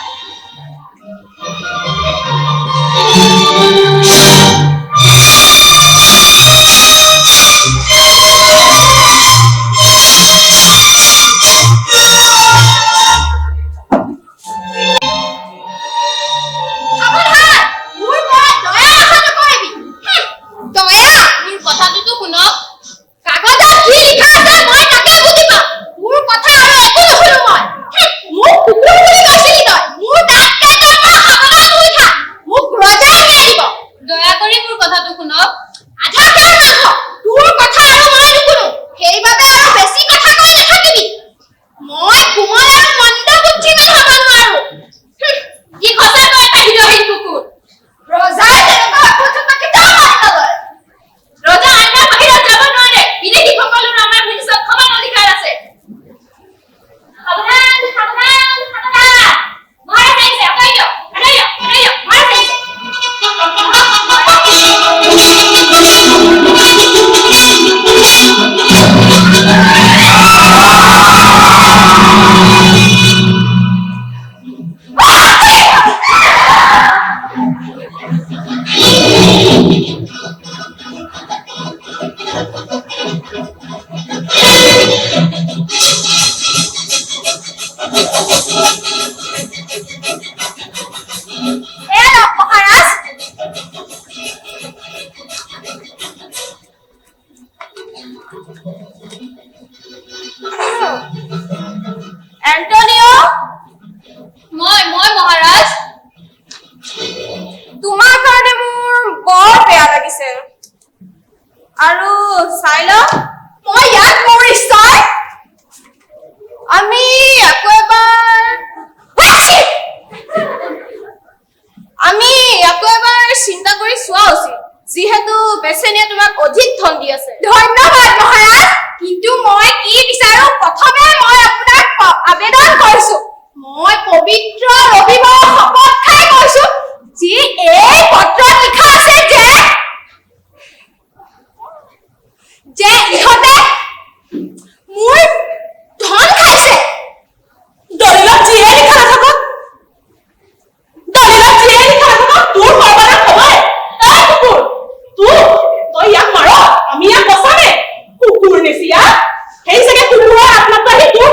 সেই চাগে কুকুৰৰ আত্মাটো আহি তোৰ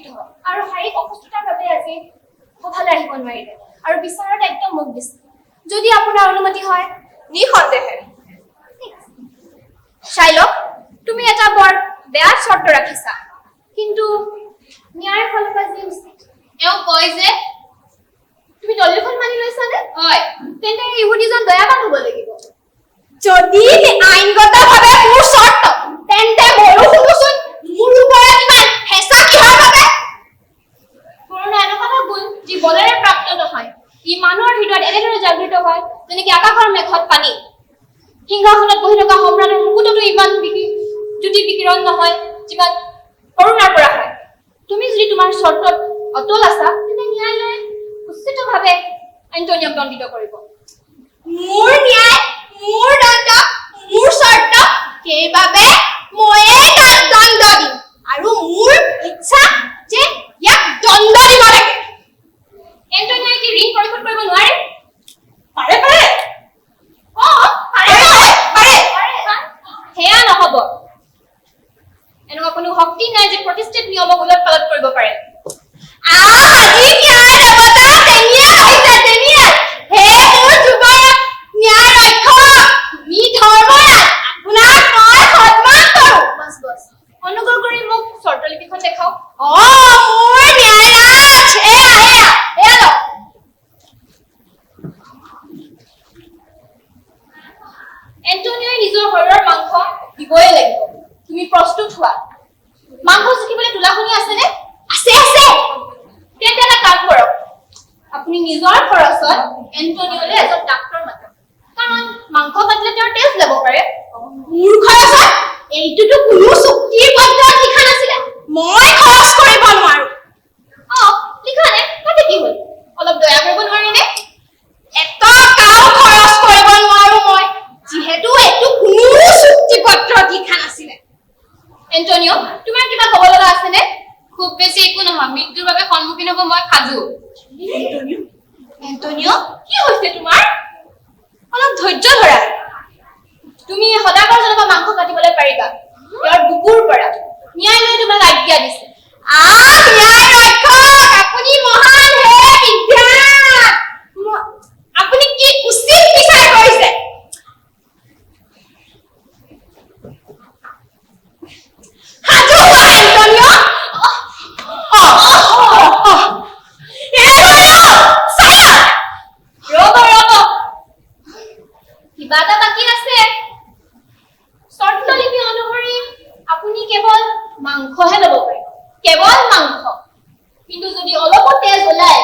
পীড়িত হয় আৰু শাৰীৰিক অসুস্থতাৰ বাবে আজি সভালৈ আহিব নোৱাৰিলে আৰু বিচাৰৰ দায়িত্ব মোক দিছে যদি আপোনাৰ অনুমতি হয় নিঃসন্দেহে চাই লওক তুমি এটা বৰ বেয়া চৰ্ত ৰাখিছা কিন্তু ন্যায়ৰ ফালৰ পৰা যি উচিত এওঁ কয় যে তুমি দলিলখন মানি লৈছানে হয় তেন্তে ইহুদীজন দয়াবান হ'ব লাগিব যদি আইনগতভাৱে মোৰ চৰ্ত তেন্তে ময়ো শুনোচোন মোৰ ওপৰত ইমান হেঁচা কিহৰ বাবে কৰোণা এনেকুৱা এটা গুণ যি বলেৰে প্ৰাপ্ত নহয় ই মানুহৰ হৃদয়ত এনেদৰে জাগৃত হয় যেনেকৈ আকাশৰ মেঘত পানী সিংহাসনত বহি থকা সম্ৰাটৰ মুকুটতো ইমান জ্যোতি বিকিৰণ নহয় যিমান কৰোণাৰ পৰা হয় তুমি যদি তোমাৰ চৰ্তত অটল আছা তেন্তে ন্যায়ালয়ে উচিতভাৱে এণ্টনিয়ক দণ্ডিত কৰিব মোৰ ন্যায় মোৰ দণ্ড মোৰ চৰ্ত সেইবাবে ময়ে তাক দণ্ড দিম আৰু মোৰ ইচ্ছা যে ইয়াক দণ্ড দিব লাগে এণ্টনিয়াই কি ঋণ পৰিশোধ কৰিব নোৱাৰে পাৰে পাৰে সেয়া নহব এনেকুৱা কোনো শক্তি নাই যে প্ৰতিষ্ঠিত নিয়মক উলট পালট কৰিব পাৰে আজি ন্যায় দেৱতা তেনিয়ে আহিছে তেনিয়ে হে মোৰ যুৱৰাজ ন্যায় ৰক্ষক মি ধৰ্মৰাজ আপোনাক মই সন্মান কৰোঁ বছ অনুগ্ৰহ কৰি মোক চৰ্তলিপিখন দেখাওক মোৰ ন্যায়ৰাজ এয়া লওক এণ্টনিয়াই নিজৰ শৰীৰৰ মাংস দিবই লাগিব তুমি প্ৰস্তুত হোৱা মাংস জুখিবলৈ তোলাখনি আছেনে আছে আছে তেন্তে এটা কাম কৰক আপুনি নিজৰ খৰচত এণ্টনিয়লৈ এজন ডাক্তৰ মাতক কাৰণ মাংস কাটিলে তেওঁৰ তেজ যাব পাৰে মোৰ খৰচত এইটোতো কোনো চুক্তিৰ পত্ৰত লিখা নাছিলে মই খৰচ কৰিব নোৱাৰো লিখা নাই তাতে কি হ'ল অলপ দয়া কৰিব নোৱাৰেনে এটকাও খৰচ কৰিব নোৱাৰো মই যিহেতু এইটো কোনো চুক্তি পত্ৰত লিখা নাছিলে এণ্টনিয় তোমাৰ কিবা ক'ব লগা আছেনে খুব বেছি একো নহয় মৃত্যুৰ বাবে সন্মুখীন হ'ব মই সাজু এণ্টনিয় কি হৈছে তোমাৰ অলপ ধৈৰ্য ধৰা তুমি সদাগৰজনৰ পৰা মাংস কাটিবলৈ পাৰিবা তেওঁৰ বুকুৰ পৰা ন্যায়ালয়ে তোমাক আজ্ঞা দিছে ন্যায় ৰক্ষক আপুনি মহান হে বিদ্যাত আপুনি কি উচিত বিচাৰ কৰিছে সাজু হোৱা এণ্টনিয় কিবা এটা বাকী আছে চৰ্তলিপি অনুসৰি আপুনি কেৱল মাংসহে ল'ব পাৰিব কেৱল মাংস কিন্তু যদি অলপো তেজ ওলায়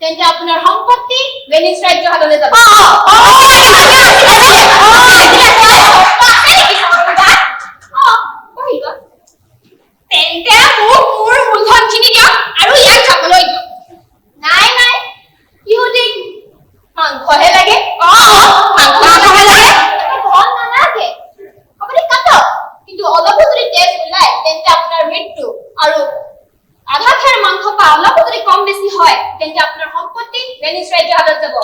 তেন্তে আপোনাৰ সম্পত্তি ভেনিছ ৰাজ্যৰ হাতলৈ যাব তেন্তে মোক মোৰ মূলধনখিনি দিয়ক আৰু ইয়াক খাবলৈ দিয়ক নাই ইহুদীক মাংসহে লাগে মাংসহে লাগে ধন নালাগে আপুনি কাটক কিন্তু অলপো যদি তেজ ওলায় তেন্তে আপোনাৰ মৃত্যু আৰু আধা খেৰ মাংস বা অলপো যদি কম বেছি হয় তেন্তে আপোনাৰ সম্পত্তি ভেনিছ ৰাজ্যৰ হাতত যাব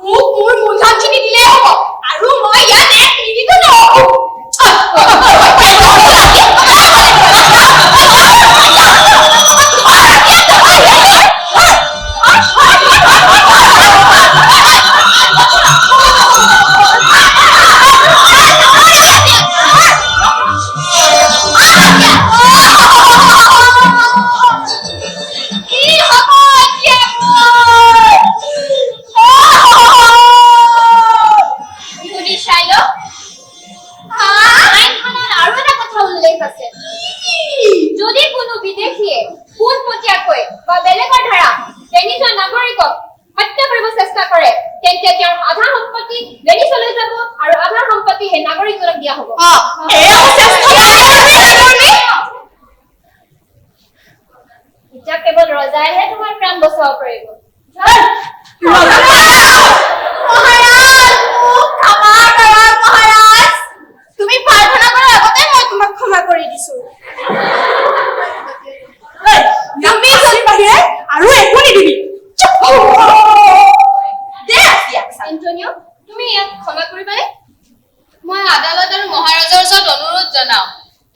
মোক মোৰ মূলধনখিনি দিলেই হ'ব আৰু মই ইয়াত এক মিনিটো নৰখোঁ যদি কোনো বিদেশীয়ে পোনপটীয়াকৈ বা বেলেগৰ দ্বাৰা ভেনিছৰ নাগৰিকক হত্যা কৰিব চেষ্টা কৰে তেন্তে তেওঁৰ আধা সম্পত্তি ভেনিছলৈ যাব আৰু আধা সম্পত্তি সেই নাগৰিকজনক দিয়া হ'ব এতিয়া কেৱল ৰজাইহে তোমাৰ প্ৰাণ বচাব পাৰিব তুমি প্ৰাৰ্থনা কৰাৰ আগতে মই তোমাক ক্ষমা কৰি দিছো আৰু একো নিদিবি এণ্টনিয় তুমি ইয়াক ক্ষমা কৰিবানে মই আদালত আৰু মহাৰাজাৰ ওচৰত অনুৰোধ জনাওঁ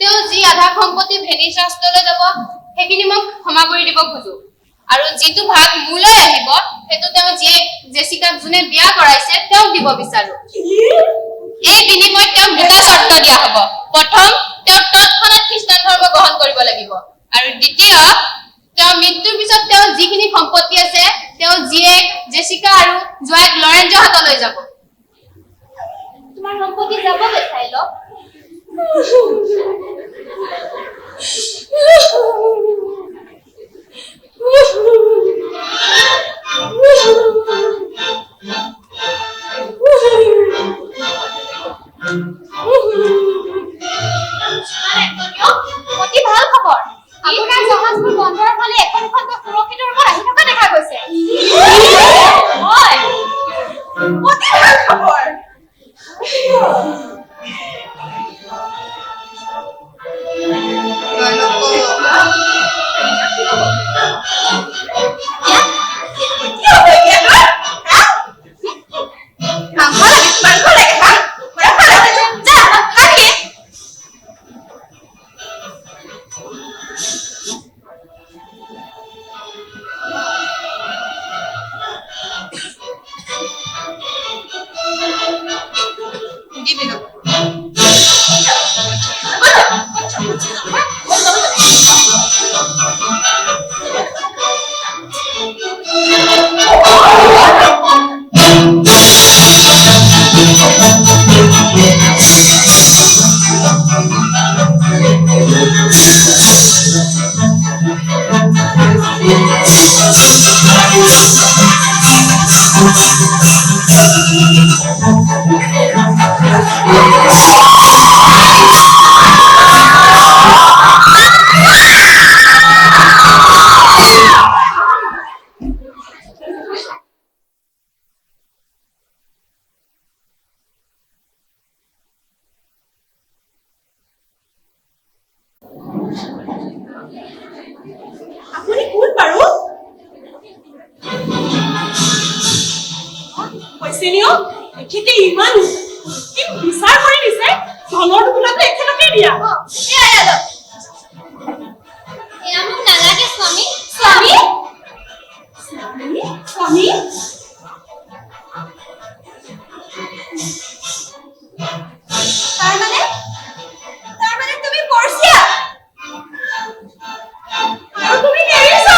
তেওঁ যি আধা সম্পত্তি ভেনিছ ৰাষ্ট্ৰলৈ যাব সেইখিনি মোক ক্ষমা কৰি কৰি দিব খোজো আৰু যিটো ভাগ মোলৈ আহিব সেইটো তেওঁ জীয়েক জেছিকাক যোনে বিয়া কৰাইছে তেওঁক দিব বিচাৰো এই বিনিময়ত তেওঁক দুটা চৰ্ত দিয়া হ'ব প্ৰথম তেওঁ তৎক্ষণাত খ্ৰীষ্টান ধৰ্ম গ্ৰহণ কৰিব লাগিব আৰু দ্বিতীয় তেওঁ মৃত্যুৰ পিছত তেওঁ যিখিনি সম্পত্তি আছে তেওঁ জীয়েক জেছিকা আৰু জোৱাইক লৰেঞ্জৰ হাতলৈ যাব তোমাৰ সম্পত্তি যাব চাই ল অতি ভাল খবৰ আপোনাৰ জাহাজবোৰ বন্দৰৰ ফালে এখন এখনকৈ সুৰক্ষিত ৰূপত আহি থকা দেখা গৈছে হয় অতি ভাল খবৰ আপুনি কোন বাৰু কৈছিনিও এখেতে ইমান কি বিচাৰ কৰি দিছে ধনৰ টুকুৰাটো এখেতকে দিয়া এয়া মোক নালাগে স্বামী স্বামী স্বামী তাৰমানে তুমি পৰ্চিয়া আৰু তুমি নেৰিছা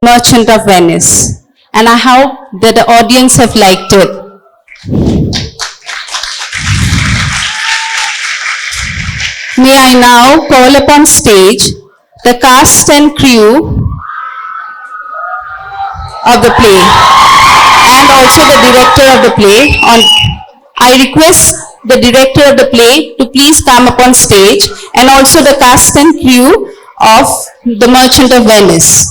Merchant of Venice, and I hope that the audience have liked it. May I now call upon stage the cast and crew of the play and also the director of the play. I request the director of the play to please come upon stage and also the cast and crew of The Merchant of Venice.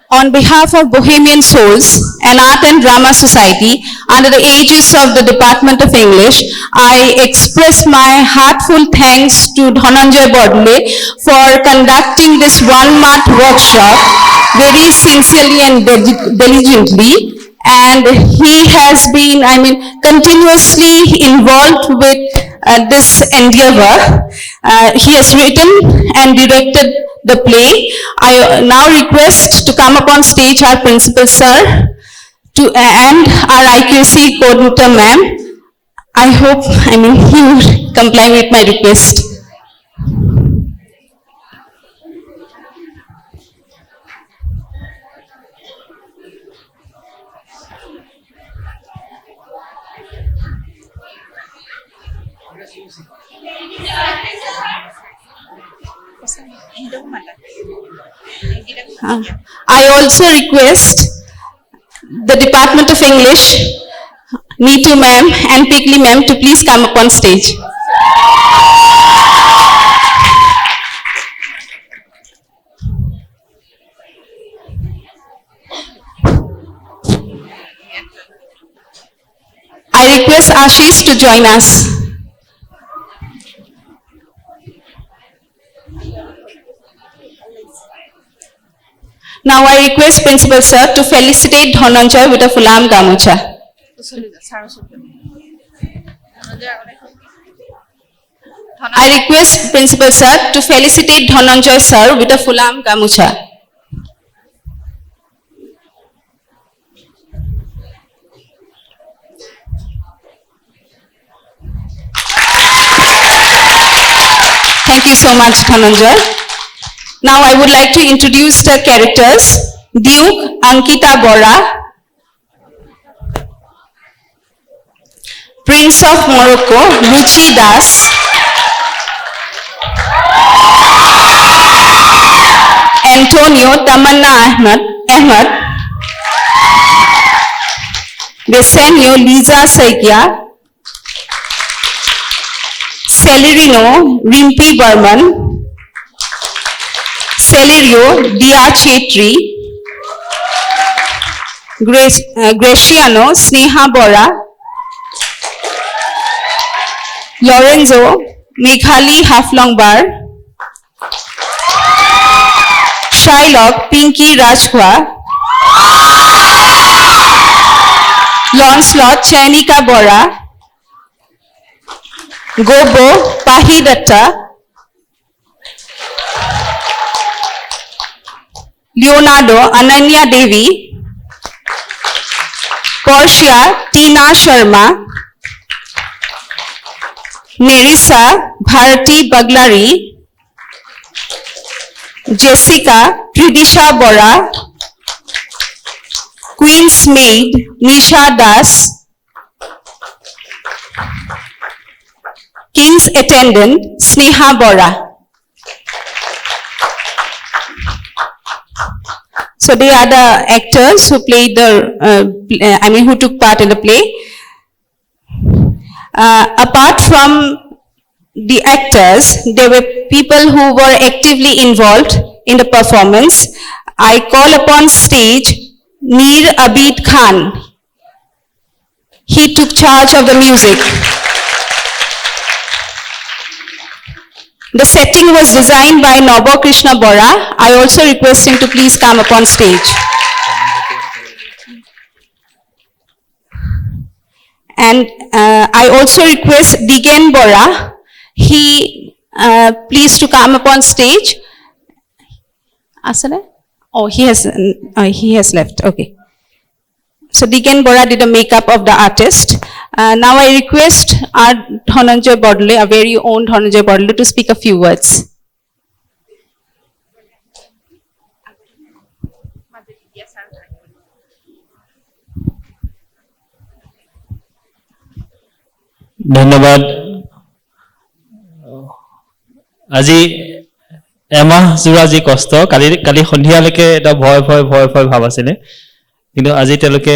On behalf of Bohemian Souls, an art and drama society under the aegis of the Department of English, I express my heartfelt thanks to Dhananjay Bordle for conducting this one-month workshop very sincerely and diligently. And he has been, continuously involved with this endeavor. He has written and directed the play. I now request to come up on stage our principal sir and our IQC coordinator ma'am. I hope, you will comply with my request. I also request the Department of English, Neetu ma'am and Pikli ma'am to please come up on stage. I request Ashish to join us. Now I request Principal Sir to felicitate Dhananjay with a Fulam Gamucha. I request Principal Sir to felicitate Dhananjay Sir with a Fulam Gamucha. Thank you so much, Dhananjay. Now I would like to introduce the characters. Duke Ankita Bora, Prince of Morocco Ruchi Das, Antonio Tamanna Ahmed, Desenio Liza Saikia, Celerino Rimpi Burman, Celerio Dia Chetri, Graciano Sneha Bora, Lorenzo Meghali Haflongbar, Shylock Pinky Rajkwa, Lancelot Chainika Bora, Gobo Pahidatta, Leonardo Ananya Devi, Portia Tina Sharma, Nerissa Bharati Baglari, Jessica Tridisha Bora, Queen's Maid Nisha Das, King's Attendant Sneha Bora. So they are the actors who played who took part in the play. Apart from the actors, there were people who were actively involved in the performance. I call upon stage Mir Abid Khan. He took charge of the music. The setting was designed by Nobo Krishna Bora. I also request him to please come upon stage. And I also request Digen Bora. He please to come upon stage. Asana? Oh, he has left. Okay. So Digen Bora did the makeup of the artist. Now I request our Dhananjay Bordole, our very own Dhananjay Bordole, to speak a few words. ধন্যবাদ। আজি এমাহ জোৰা যি কষ্ট, কালি সন্ধিয়ালৈকে এটা ভয় ভাৱ আছিলে, কিন্তু আজি তেওঁলোকে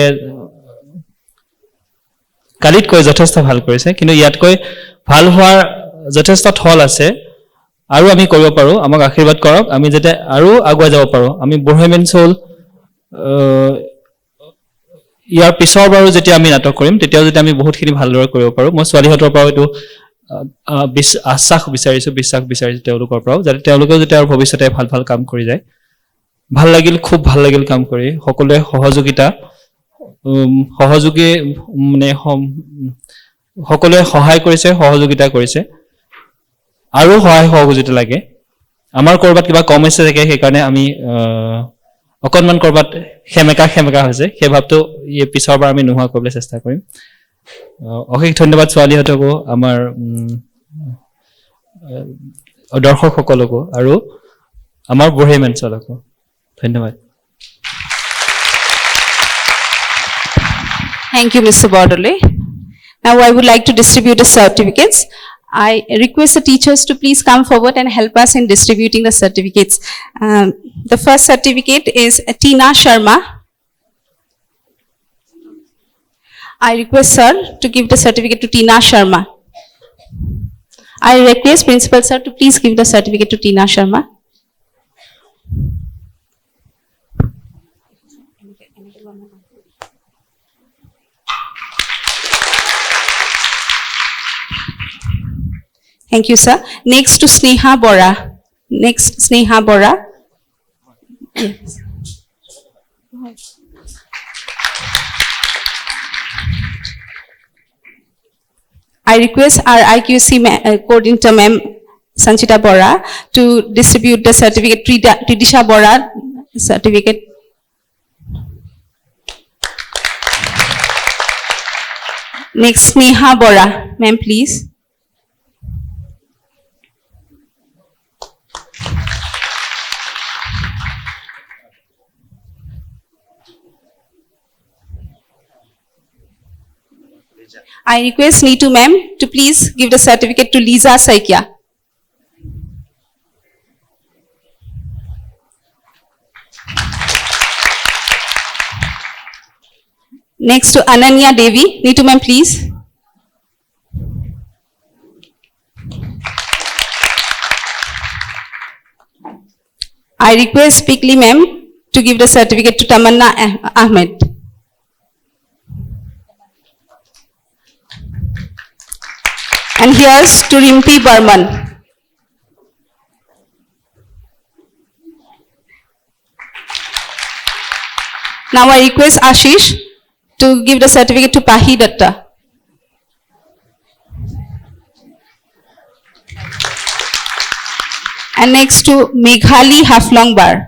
কালিতকৈ যথেষ্ট ভাল কৰিছে। কিন্তু ইয়াতকৈ ভাল হোৱাৰ যথেষ্ট থল আছে, আৰু আমি কৰিব পাৰোঁ। আমাক আশীৰ্বাদ কৰক, আমি যাতে আৰু আগুৱাই যাব পাৰোঁ। আমি বহেমিয়ান সোল ইয়াৰ পিছৰ বাৰু যেতিয়া আমি নাটক কৰিম, তেতিয়াও যাতে আমি বহুতখিনি ভালদৰে কৰিব পাৰোঁ। মই ছোৱালীহঁতৰ পৰাও এইটো বিশ্বাস বিচাৰিছোঁ তেওঁলোকৰ পৰাও, যাতে তেওঁলোকেও যাতে আৰু ভৱিষ্যতে ভাল কাম কৰি যায়। ভাল লাগিল, খুব ভাল লাগিল কাম কৰি। সকলোৱে সহযোগী মানে সকলোৱে সহায় কৰিছে, সহযোগিতা কৰিছে, আৰু সহায় সহযোগিতা লাগে। আমাৰ ক'ৰবাত কিবা কম হৈছে থাকে সেইকাৰণে আমি অকণমান ক'ৰবাত সেমেকা হৈছে সেই ভাৱটো পিছৰবাৰ আমি নোহোৱা কৰিবলৈ চেষ্টা কৰিম অশেষ ধন্যবাদ ছোৱালীহঁতকো আমাৰ দৰ্শকসকলকো আৰু আমাৰ বহেমিয়ানসকলকো ধন্যবাদ Thank you, Mr. Bordole. Now I would like to distribute the certificates. I request the teachers to please come forward and help us in distributing the certificates. The first certificate is Tina Sharma. I request sir to give the certificate to Tina Sharma. I request principal sir to please give the certificate to Tina Sharma. Thank you, sir. Next to Sneha Bora. Next, Sneha Bora. Yes. I request our IQC coordinator, Ma'am Sanchita Bora, to distribute the certificate, Tridisha Bora certificate. Next, Sneha Bora. Ma'am, please. I request Neetu ma'am to please give the certificate to Lisa Saikia. Next to Ananya Devi. Neetu ma'am, please. I request Pikli ma'am to give the certificate to Tamanna Ahmed. And here's to Rimpi Burman. Now I request Ashish to give the certificate to Pahi Datta. And next to Meghali Haflongbar.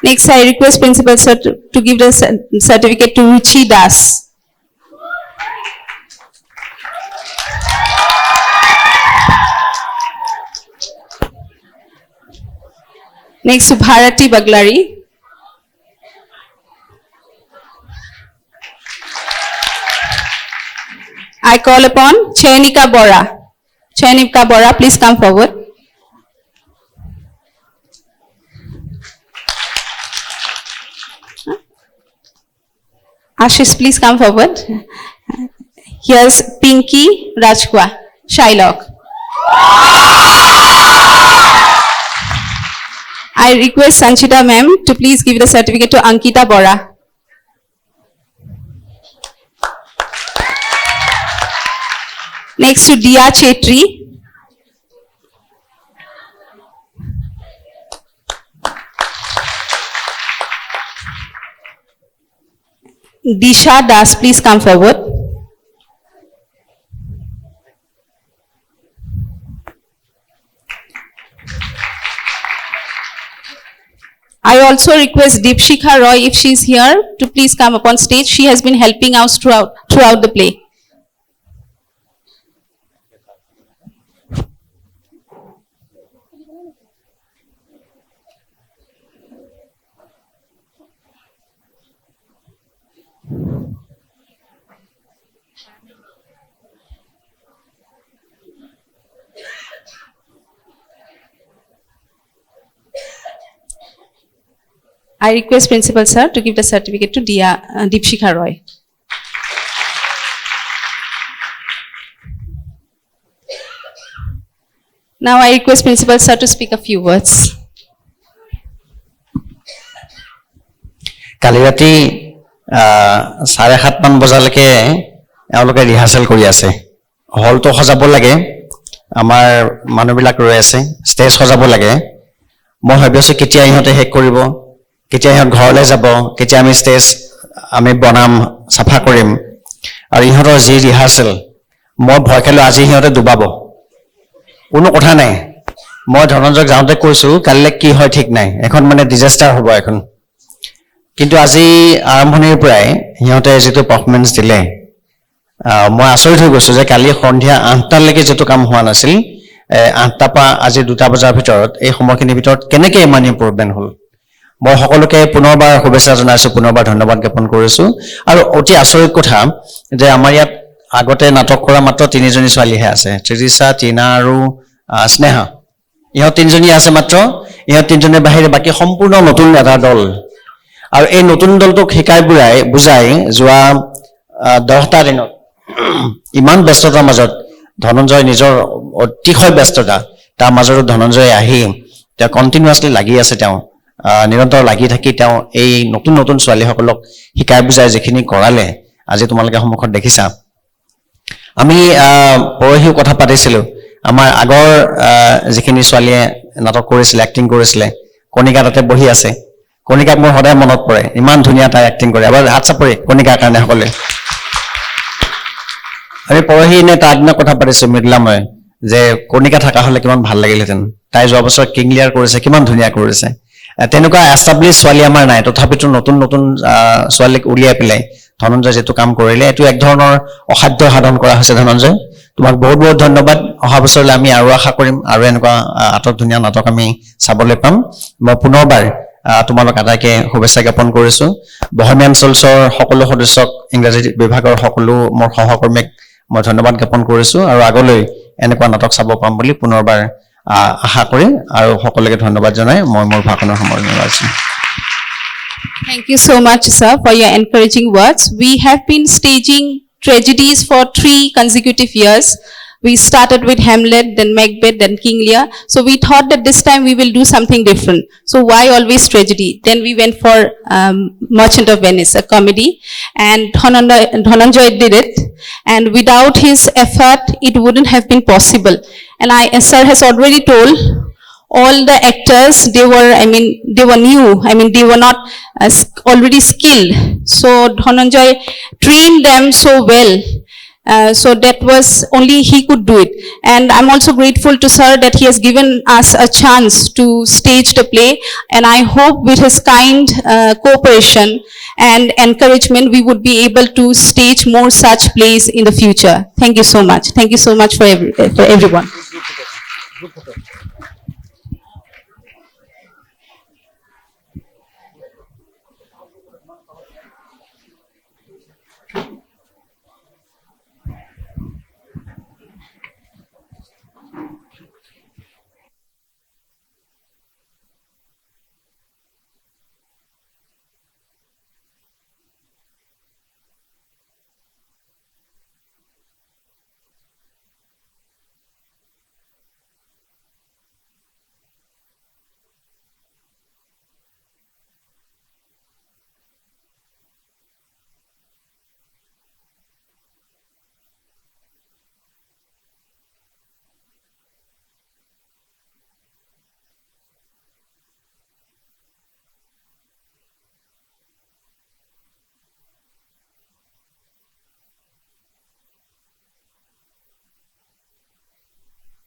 Next, I request Principal Sir to give the certificate to Ruchi Das. Next to Bharati Baglari. I call upon Chainika Bora. Chainika Bora, please come forward. Ashish, please come forward. Here's Pinky Rajkwa, Shylock. I request Sanchita ma'am to please give the certificate to Ankita Bora. Next to Dia Chetri. Disha Das, please come forward. I also request Deepshikha Roy, if she is here, to please come upon stage. She has been helping us throughout the play. I request Principal Sir to give the certificate to Deepshikha Roy. Now I request Principal Sir to speak a few words. কালি ৰাতি 7:30 মান বজালৈকে এওঁলোকে rehearsal কৰি আছে হলটো সজাব লাগে আমাৰ মানুহবিলাক ৰৈ আছে ষ্টেজ সজাব লাগে মই ভাবি আছো কেতিয়া ইহঁতে শেষ কৰিব কেতিয়া ইহঁত ঘৰলৈ যাব কেতিয়া আমি ষ্টেজ আমি বনাম চাফা কৰিম আৰু ইহঁতৰ যি ৰিহাৰ্চেল, মই ভয় খালোঁ আজি সিহঁতে ডুবাব, কোনো কথা নাই। মই ধনঞ্জয়ক যাওঁতে কৈছোঁ কাইলৈ কি হয় ঠিক নাই, এখন মানে ডিজাষ্টাৰ হ'ব এখন। কিন্তু আজি আৰম্ভণিৰ পৰাই সিহঁতে যিটো পাৰফৰ্মেঞ্চ দিলে, মই আচৰিত হৈ গৈছোঁ যে কালি সন্ধিয়া 8টালৈকে যিটো কাম হোৱা নাছিল, 8টাৰ পৰা আজি 2টা বজাৰ ভিতৰত এই সময়খিনিৰ ভিতৰত কেনেকৈ ইমান ইম্প্ৰুভমেণ্ট হ'ল। মই সকলোকে পুনৰবাৰ শুভেচ্ছা জনাইছোঁ, পুনৰবাৰ ধন্যবাদ জ্ঞাপন কৰিছোঁ। আৰু অতি আচৰিত কথা যে আমাৰ ইয়াত আগতে নাটক কৰা মাত্ৰ 3জনী ছোৱালীহে আছে, ত্ৰিদিশা, টিনা আৰু স্নেহা। ইহঁত 3জনী আছে মাত্ৰ, ইহঁত 3জনীৰ বাহিৰে বাকী সম্পূৰ্ণ নতুন এটা দল। আৰু এই নতুন দলটোক শিকাই বুজাই যোৱা 10টা দিনত ইমান ব্যস্ততাৰ মাজত ধনঞ্জয় নিজৰ অতিশয় ব্যস্ততা, তাৰ মাজতো ধনঞ্জয় আহি তেওঁ কণ্টিনিউৱাছলি লাগি আছে, তেওঁ নিৰন্তৰ লাগি থাকি তেওঁ এই নতুন নতুন ছোৱালীসকলক শিকাই বুজাই যিখিনি কৰালে আজি তোমালোকে সন্মুখত দেখিছা। আমি পৰহিও কথা পাতিছিলোঁ, আমাৰ আগৰ যিখিনি ছোৱালীয়ে নাটক কৰিছিলে, এক্টিং কৰিছিলে, কণিকা তাতে বহি আছে। কণিকাক মোৰ সদায় মনত পৰে, ইমান ধুনীয়া তাই এক্টিং কৰে। এবাৰ হাত চাপৰি কণিকাৰ কাৰণে সকলোৱে। আমি পৰহি এনে তাৰ দিনা কথা পাতিছোঁ মৃদুলাময়, যে কণিকা থকা হ'লে কিমান ভাল লাগিলহেঁতেন। তাই যোৱা বছৰ কিং লিয়াৰ কৰিছে, কিমান ধুনীয়া কৰিছে। তেনেকুৱা এষ্টাব্লিছ ছোৱালী আমাৰ নাই, তথাপিতো নতুন নতুন ছোৱালীক উলিয়াই পেলাই ধনঞ্জয় যিটো কাম কৰিলে, এইটো এক ধৰণৰ অসাধ্য সাধন কৰা হৈছে। ধনঞ্জয়, তোমাক বহুত বহুত ধন্যবাদ। অহা বছৰলৈ আমি আৰু আশা কৰিম আৰু এনেকুৱা আটক ধুনীয়া নাটক আমি চাবলৈ পাম। মই পুনৰবাৰ তোমালোক আটাইকে শুভেচ্ছা জ্ঞাপন কৰিছোঁ। বহেমিয়ান চলছৰ সকলো সদস্যক, ইংৰাজী বিভাগৰ সকলো মোৰ সহকৰ্মীক মই ধন্যবাদ জ্ঞাপন কৰিছোঁ আৰু আগলৈ এনেকুৱা নাটক চাব পাম বুলি পুনৰবাৰ আশা কৰি আৰু সকলোকে ধন্যবাদ জনাই মই মোৰ ভাষণৰ সামৰণি মাৰিছোঁ। Thank you so much, sir, for your encouraging words. We have been staging tragedies for 3 consecutive years. We started with Hamlet, then Macbeth, then King Lear. So we thought that this time we will do something different. So why always tragedy? Then we went for Merchant of Venice, a comedy, and Dhananjay did it. And without his effort, it wouldn't have been possible. And sir has already told, all the actors, they were new. They were not already skilled. So Dhananjay trained them so well. So that was only he could do it. And I'm also grateful to sir that he has given us a chance to stage the play. And I hope with his kind cooperation and encouragement, we would be able to stage more such plays in the future. Thank you so much. Thank you so much for everyone.